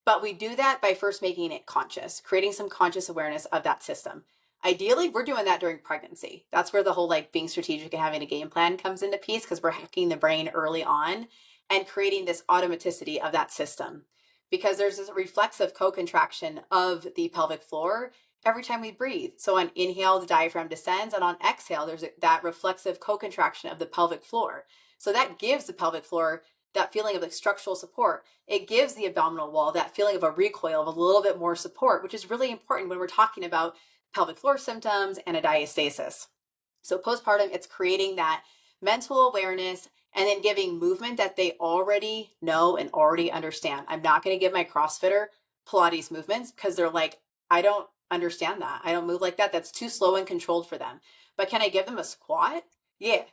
But we do that by first making it conscious, creating some conscious awareness of that system. Ideally, we're doing that during pregnancy. That's where the whole like being strategic and having a game plan comes into piece, because we're hacking the brain early on and creating this automaticity of that system. Because there's this reflexive co-contraction of the pelvic floor every time we breathe. So on inhale, the diaphragm descends, and on exhale, there's that reflexive co-contraction of the pelvic floor. So that gives the pelvic floor that feeling of like structural support. It gives the abdominal wall that feeling of a recoil, of a little bit more support, which is really important when we're talking about pelvic floor symptoms and a diastasis. So postpartum, it's creating that mental awareness and then giving movement that they already know and already understand. I'm not going to give my CrossFitter Pilates movements because they're like, I don't understand that. I don't move like that. That's too slow and controlled for them. But can I give them a squat? Yeah.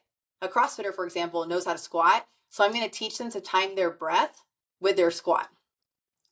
A CrossFitter, for example, knows how to squat. So I'm going to teach them to time their breath with their squat.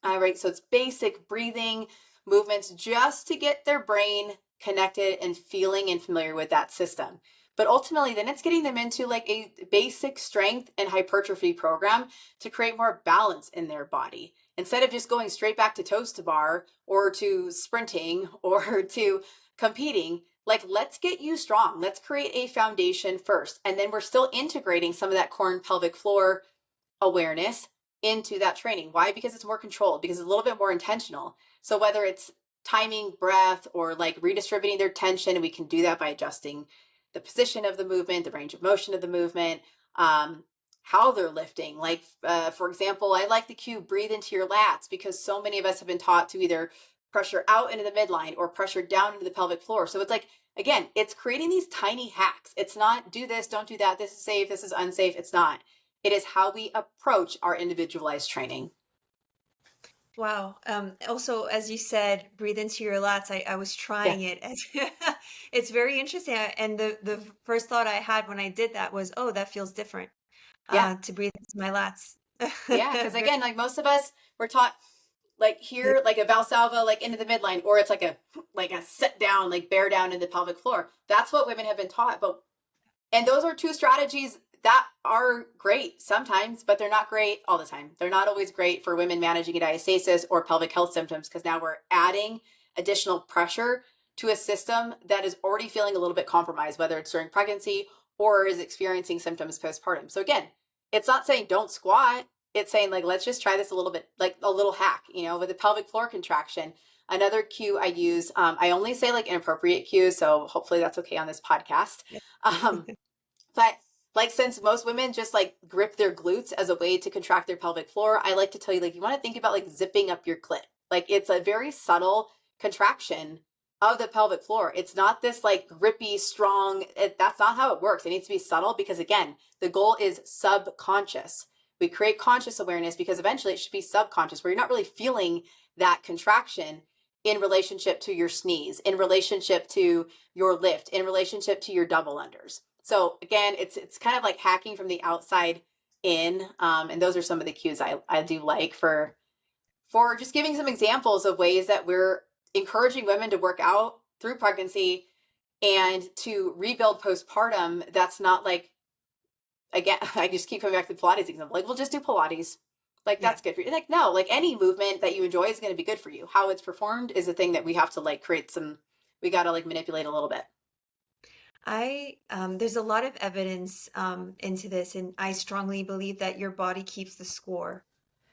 All right. So it's basic breathing movements just to get their brain connected and feeling and familiar with that system. But ultimately, then it's getting them into like a basic strength and hypertrophy program to create more balance in their body. instead of just going straight back to toes to bar or to sprinting or to competing, like, let's get you strong. Let's create a foundation first. And then we're still integrating some of that core and pelvic floor awareness into that training. Why? Because it's more controlled, because it's a little bit more intentional. So whether it's timing breath or like redistributing their tension, we can do that by adjusting the position of the movement, the range of motion of the movement, how they're lifting. Like, for example, I like the cue, breathe into your lats, because so many of us have been taught to either pressure out into the midline or pressure down into the pelvic floor. So it's like, again, it's creating these tiny hacks. It's not do this, don't do that. This is safe. This is unsafe. It's not. It is how we approach our individualized training. Wow. Also, as you said, breathe into your lats. I was Yeah. trying it. It's very interesting. And the first thought I had when I did that was, oh, that feels different, Yeah. to breathe into my lats. Yeah. Because Very, again, like most of us, we're taught like here, like a Valsalva, like into the midline, or it's like a sit down, like bear down in the pelvic floor. That's what women have been taught. And those are two strategies that are great sometimes, but they're not great all the time. They're not always great for women managing a diastasis or pelvic health symptoms, because now we're adding additional pressure to a system that is already feeling a little bit compromised, whether it's during pregnancy or is experiencing symptoms postpartum. So again, it's not saying don't squat. It's saying like, let's just try this a little bit, like a little hack, with the pelvic floor contraction. Another cue I use, I only say like inappropriate cues, so hopefully that's okay on this podcast. Um, but like, since most women just like grip their glutes as a way to contract their pelvic floor, I like to tell you, like, you want to think about like zipping up your clit. Like, it's a very subtle contraction of the pelvic floor. It's not this like grippy, strong, that's not how it works. It needs to be subtle, because again, the goal is subconscious. We create conscious awareness because eventually it should be subconscious, where you're not really feeling that contraction in relationship to your sneeze, in relationship to your lift, in relationship to your double unders. So again, it's kind of like hacking from the outside in, and those are some of the cues I do like for just giving some examples of ways that we're encouraging women to work out through pregnancy and to rebuild postpartum. That's not like, again, I just keep coming back to the Pilates example. Like, we'll just do Pilates. Like, yeah. that's good for you. Like, no, like any movement that you enjoy is going to be good for you. How it's performed is the thing that we have to like create some, we got to like manipulate a little bit. There's a lot of evidence into this, and I strongly believe that your body keeps the score.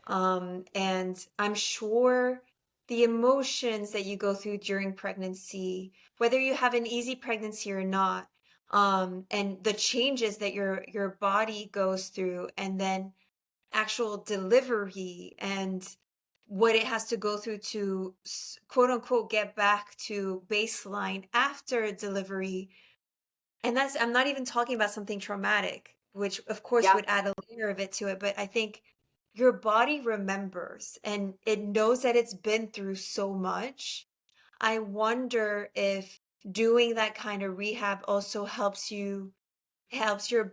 And I'm sure the emotions that you go through during pregnancy, whether you have an easy pregnancy or not, and the changes that your body goes through, and then actual delivery and what it has to go through to quote unquote get back to baseline after delivery. And I'm not even talking about something traumatic, which of course Yeah. would add a layer of it to it, but I think your body remembers and it knows that it's been through so much. I wonder if doing that kind of rehab also helps your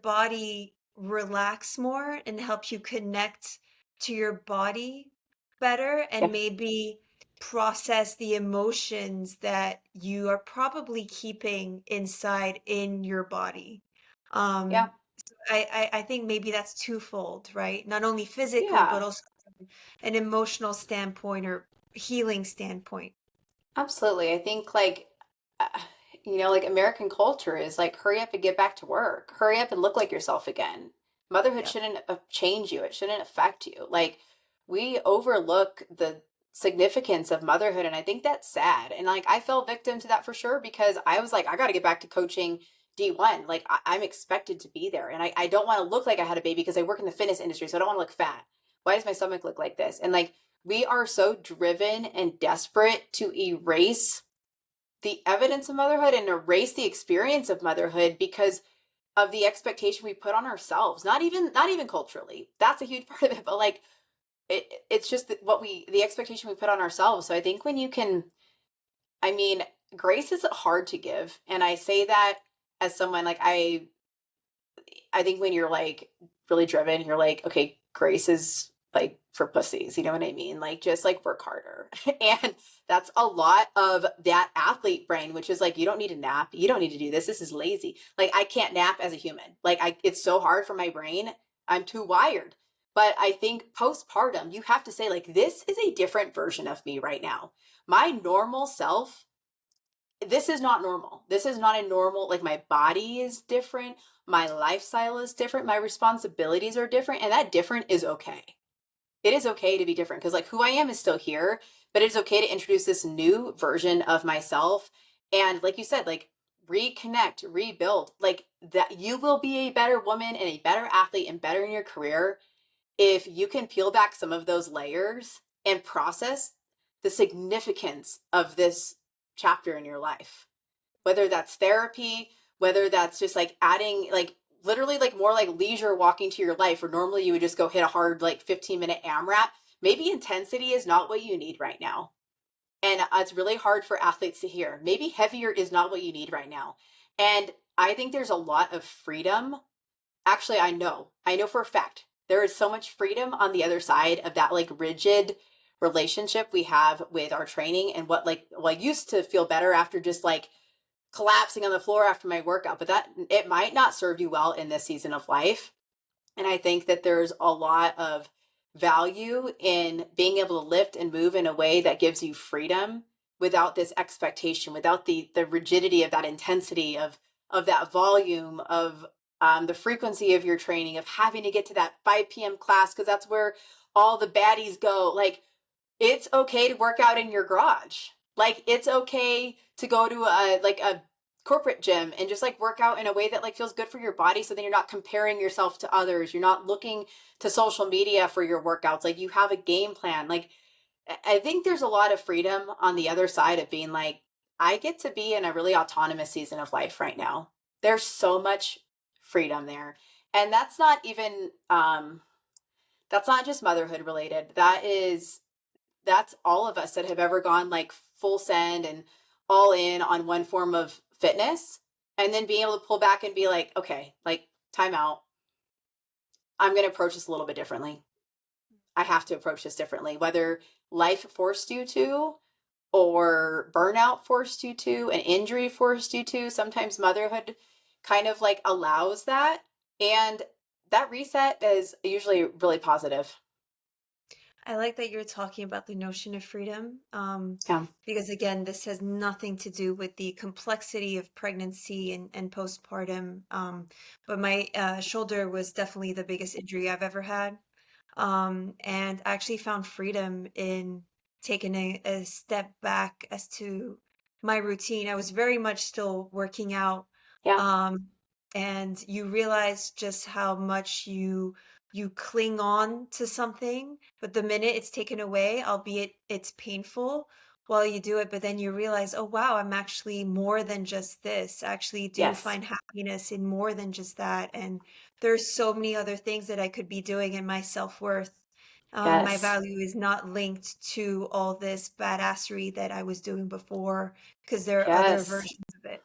body relax more and help you connect to your body better Yeah. and maybe process the emotions that you are probably keeping inside in your body. Yeah. I think maybe that's twofold, right? Not only physically, but Yeah. also from an emotional standpoint or healing standpoint. Absolutely. I think like, uh, like American culture is like, hurry up and get back to work. Hurry up and look like yourself again. Motherhood Yeah. shouldn't change you. It shouldn't affect you. Like, we overlook the significance of motherhood. And I think that's sad. And like, I fell victim to that for sure, because I was like, I got to get back to coaching D1. Like, I'm expected to be there. And I don't want to look like I had a baby because I work in the fitness industry. So I don't want to look fat. Why does my stomach look like this? And like, we are so driven and desperate to erase the evidence of motherhood and erase the experience of motherhood because of the expectation we put on ourselves. Not even culturally. That's a huge part of it, but like, it's just the expectation we put on ourselves. So I think when you can, I mean, grace is hard to give, and I say that as someone like, I think when you're like really driven, you're like, okay, grace is like for pussies. You know what I mean? Like, just like work harder. And that's a lot of that athlete brain, which is like, you don't need a nap. You don't need to do this. This is lazy. Like, I can't nap as a human. Like, it's so hard for my brain. I'm too wired. But I think postpartum, you have to say, like, this is a different version of me right now. My normal self, this is not normal. This is not a normal, like, my body is different. My lifestyle is different. My responsibilities are different. And that different is okay. It is okay to be different because, like, who I am is still here, but it's okay to introduce this new version of myself. And, like you said, like, reconnect, rebuild, like, that you will be a better woman and a better athlete and better in your career if you can peel back some of those layers and process the significance of this chapter in your life, whether that's therapy, whether that's just like adding, like, literally, like, more like leisure walking to your life, where normally you would just go hit a hard, like, 15-minute AMRAP. Maybe intensity is not what you need right now. And it's really hard for athletes to hear. Maybe heavier is not what you need right now. And I think there's a lot of freedom. Actually, I know for a fact there is so much freedom on the other side of that, like, rigid relationship we have with our training, and what, like, well, I used to feel better after just like collapsing on the floor after my workout, but that, it might not serve you well in this season of life. And I think that there's a lot of value in being able to lift and move in a way that gives you freedom without this expectation, without the rigidity of that intensity of that volume of the frequency of your training, of having to get to that 5 p.m. class because that's where all the baddies go. Like, it's okay to work out in your garage. Like, it's okay to go to a corporate gym and just, like, work out in a way that, like, feels good for your body, so then you're not comparing yourself to others. You're not looking to social media for your workouts. Like, you have a game plan. Like, I think there's a lot of freedom on the other side of being like, I get to be in a really autonomous season of life right now. There's so much freedom there. And that's not even that's not just motherhood related. That's all of us that have ever gone, like, full send and all in on one form of fitness, and then being able to pull back and be like, okay, like, time out. I'm going to approach this a little bit differently. I have to approach this differently, whether life forced you to, or burnout forced you to, an injury forced you to. Sometimes motherhood kind of, like, allows that. And that reset is usually really positive. I like that you're talking about the notion of freedom, Yeah. because again, this has nothing to do with the complexity of pregnancy and postpartum. But my shoulder was definitely the biggest injury I've ever had. And I actually found freedom in taking a step back as to my routine. I was very much still working out. Yeah. Um, and you realize just how much you cling on to something, but the minute it's taken away, albeit it's painful while you do it, but then you realize, oh wow, I'm actually more than just this. I actually do Yes. find happiness in more than just that. And there's so many other things that I could be doing, and my self-worth, my Yes. value is not linked to all this badassery that I was doing before, because there are other Yes. versions of it.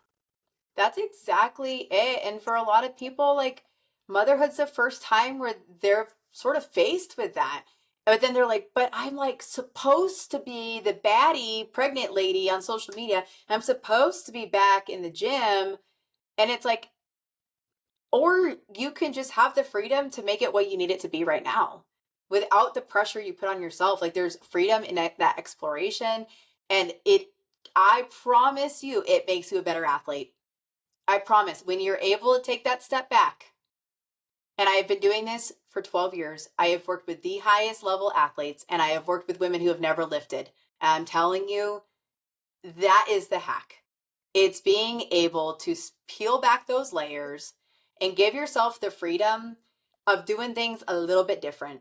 That's exactly it. And for a lot of people, like, motherhood's the first time where they're sort of faced with that. But then they're like, but I'm, like, supposed to be the baddie pregnant lady on social media. I'm supposed to be back in the gym. And it's like, or you can just have the freedom to make it what you need it to be right now without the pressure you put on yourself. Like, there's freedom in that exploration. And I promise you, it makes you a better athlete. I promise, when you're able to take that step back, and I have been doing this for 12 years, I have worked with the highest level athletes, and I have worked with women who have never lifted. And I'm telling you, that is the hack. It's being able to peel back those layers and give yourself the freedom of doing things a little bit different.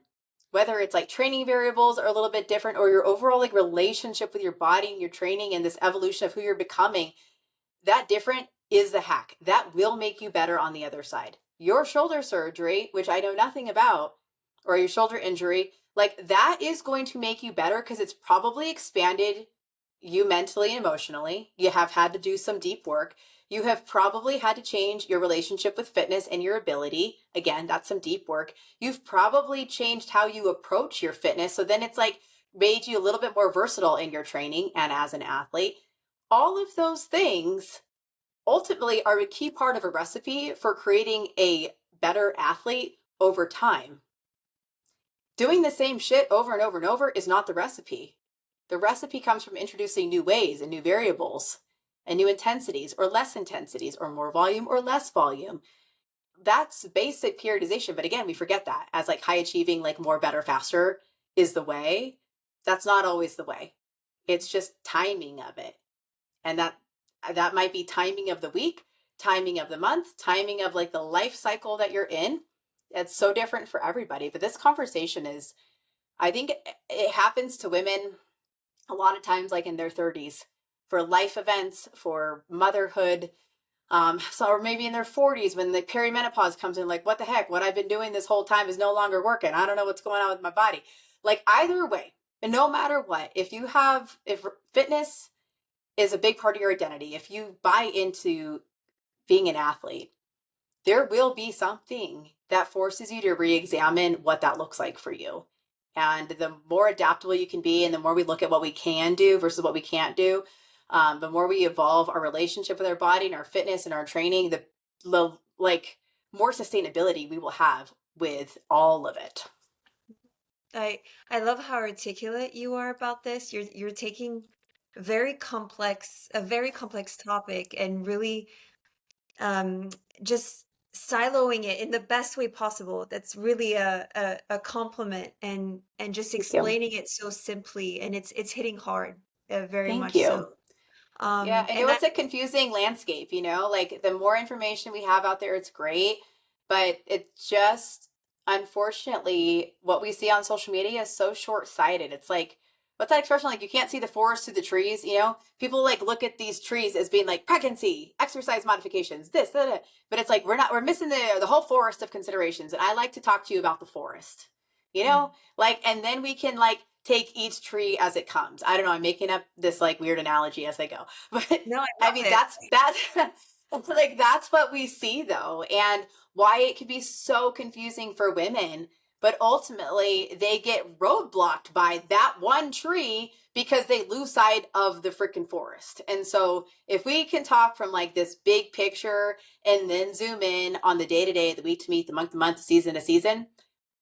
Whether it's, like, training variables are a little bit different, or your overall, like, relationship with your body and your training and this evolution of who you're becoming, that different is the hack. That will make you better on the other side. Your shoulder surgery, which I know nothing about, or your shoulder injury, like, that is going to make you better because it's probably expanded you mentally and emotionally. You have had to do some deep work. You have probably had to change your relationship with fitness and your ability. Again, that's some deep work. You've probably changed how you approach your fitness. So then it's, like, made you a little bit more versatile in your training and as an athlete. All of those things ultimately are a key part of a recipe for creating a better athlete over time. doing the same shit over and over and over is not the recipe. The recipe comes from introducing new ways and new variables and new intensities or less intensities or more volume or less volume. That's basic periodization. But again, we forget that as like high achieving, like more, better, faster is the way. That's not always the way. It's just timing of it. And that might be timing of the week, timing of the month, timing of like the life cycle that you're in. It's so different for everybody. But this conversation is, I think it happens to women a lot of times, like in their 30s, for life events, for motherhood. So, or maybe in their 40s when the perimenopause comes in, like, what the heck? What I've been doing this whole time is no longer working. I don't know what's going on with my body. Like, either way, and no matter what, if fitness is a big part of your identity, if you buy into being an athlete, there will be something that forces you to re-examine what that looks like for you. And the more adaptable you can be, and the more we look at what we can do versus what we can't do, the more we evolve our relationship with our body and our fitness and our training, the like more sustainability we will have with all of it. I love how articulate you are about this. You're taking a very complex topic and really um, just siloing it in the best way possible. That's really a compliment and just Thank you. explaining it so simply and it's hitting hard, very Thank much you. so. Yeah, I And know that it's a confusing landscape, like the more information we have out there, it's great, but it's just unfortunately what we see on social media is so short-sighted. It's like, what's that expression? Like, you can't see the forest through the trees. People like look at these trees as being like pregnancy, exercise modifications, this, that, but it's like we're missing the whole forest of considerations. And I like to talk to you about the forest, mm, like, and then we can like take each tree as it comes. I don't know. I'm making up this like weird analogy as I go, but no, I I love mean, it. that's like, that's what we see though. And why it can be so confusing for women, but ultimately they get roadblocked by that one tree because they lose sight of the freaking forest. And so if we can talk from like this big picture and then zoom in on the day to day, the week to week, the month to month, season to season,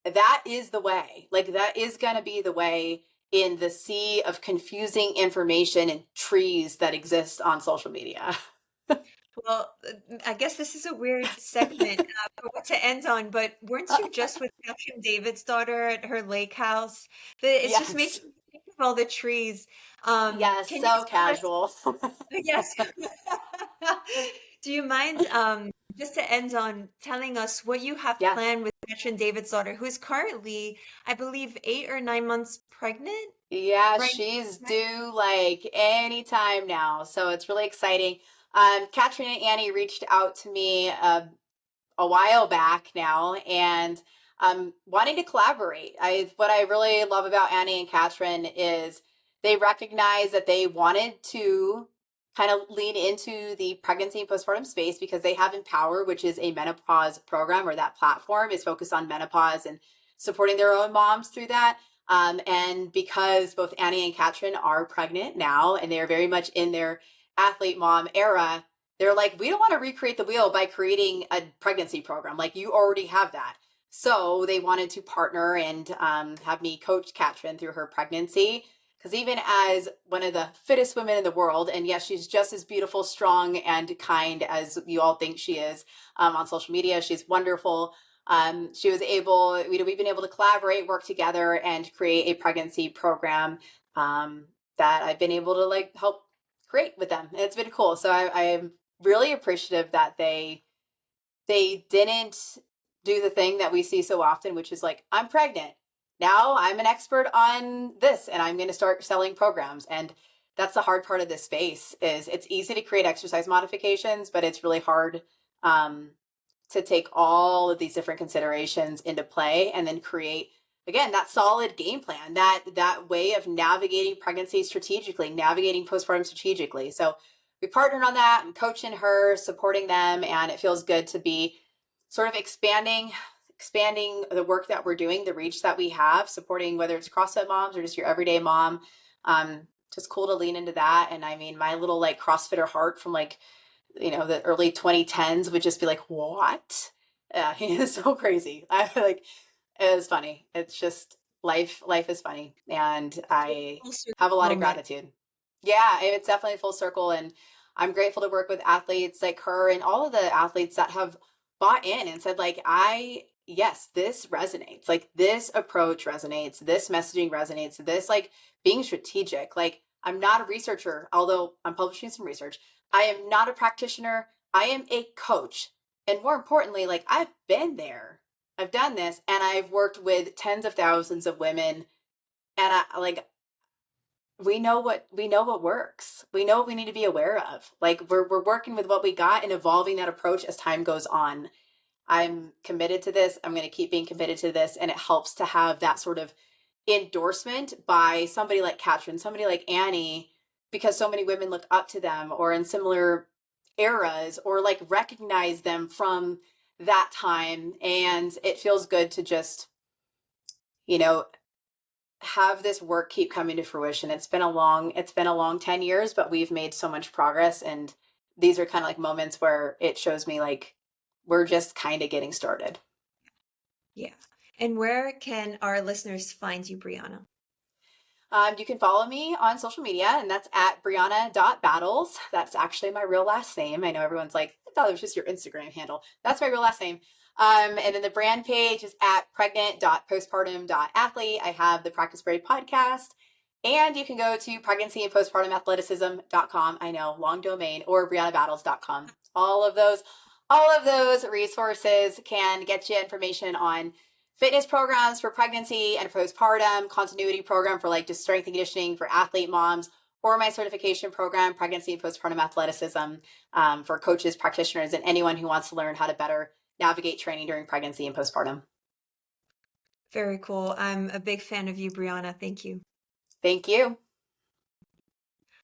that is the way. Like, that is going to be the way in the sea of confusing information and trees that exist on social media. Well, I guess this is a weird segment for what to end on, but weren't you just with Catherine David's daughter at her lake house? It's just Yes. making me think of all the trees. Yes. Can you So tell us? casual. Yes. Do you mind, just to end on telling us what you have Yeah. planned with Catherine David's daughter, who is currently, I believe, 8 or 9 months pregnant, Yeah. right? She's Right? due like any time now. So it's really exciting. Katrin and Annie reached out to me a while back now, and wanting to collaborate. What I really love about Annie and Katrin is they recognize that they wanted to kind of lean into the pregnancy and postpartum space because they have Empower, which is a menopause program, or that platform is focused on menopause and supporting their own moms through that. And because both Annie and Katrin are pregnant now and they are very much in their athlete mom era, they're like, we don't want to recreate the wheel by creating a pregnancy program. Like, you already have that. So they wanted to partner and have me coach Katrin through her pregnancy. Because even as one of the fittest women in the world, and yes, she's just as beautiful, strong, and kind as you all think she is on social media, she's wonderful. She was able, we've been able to collaborate, work together, and create a pregnancy program that I've been able to like help create with them. And it's been cool. So I'm really appreciative that they didn't do the thing that we see so often, which is like, I'm pregnant. Now I'm an expert on this and I'm going to start selling programs. And that's the hard part of this space. Is it's easy to create exercise modifications, but it's really hard um, to take all of these different considerations into play and then create, again, that solid game plan, that way of navigating pregnancy strategically, navigating postpartum strategically. So we partnered on that. I'm coaching her, supporting them, and it feels good to be sort of expanding the work that we're doing, the reach that we have, supporting whether it's CrossFit moms or just your everyday mom. Just cool to lean into that. And I mean, my little like CrossFitter heart from like, the early 2010s would just be like, what? Yeah, he is so crazy. I like, it was funny. It's just, life is funny, and I Full circle have a lot of moment. gratitude. Yeah, it's definitely full circle, and I'm grateful to work with athletes like her and all of the athletes that have bought in and said like, I yes, this resonates. Like this approach resonates, this messaging resonates, this like being strategic. Like I'm not a researcher, although I'm publishing some research. I am not a practitioner. I am a coach. And more importantly, like I've been there. I've done this and I've worked with tens of thousands of women, and I like we know what works. We know what we need to be aware of. Like we're working with what we got and evolving that approach as time goes on. I'm committed to this. I'm going to keep being committed to this, and it helps to have that sort of endorsement by somebody like Katrin, somebody like Annie, because so many women look up to them or in similar eras or like recognize them from that time, and it feels good to just, you know, have this work keep coming to fruition. It's been a long 10 years, but we've made so much progress, and these are kind of like moments where it shows me like we're just kind of getting started. Yeah. And where can our listeners find you, Brianna? You can follow me on social media, and that's at Brianna.Battles. That's actually my real last name. I know everyone's like, I thought it was just your Instagram handle. That's my real last name. And then the brand page is at pregnant.postpartum.athlete. I have the Practice Brave podcast. And you can go to pregnancyandpostpartumathleticism.com. I know, long domain, or briannabattles.com. All of those resources can get you information on fitness programs for pregnancy and postpartum, continuity program for like just strength and conditioning for athlete moms, or my certification program, Pregnancy and Postpartum Athleticism, for coaches, practitioners, and anyone who wants to learn how to better navigate training during pregnancy and postpartum. Very cool. I'm a big fan of you, Brianna. Thank you. Thank you.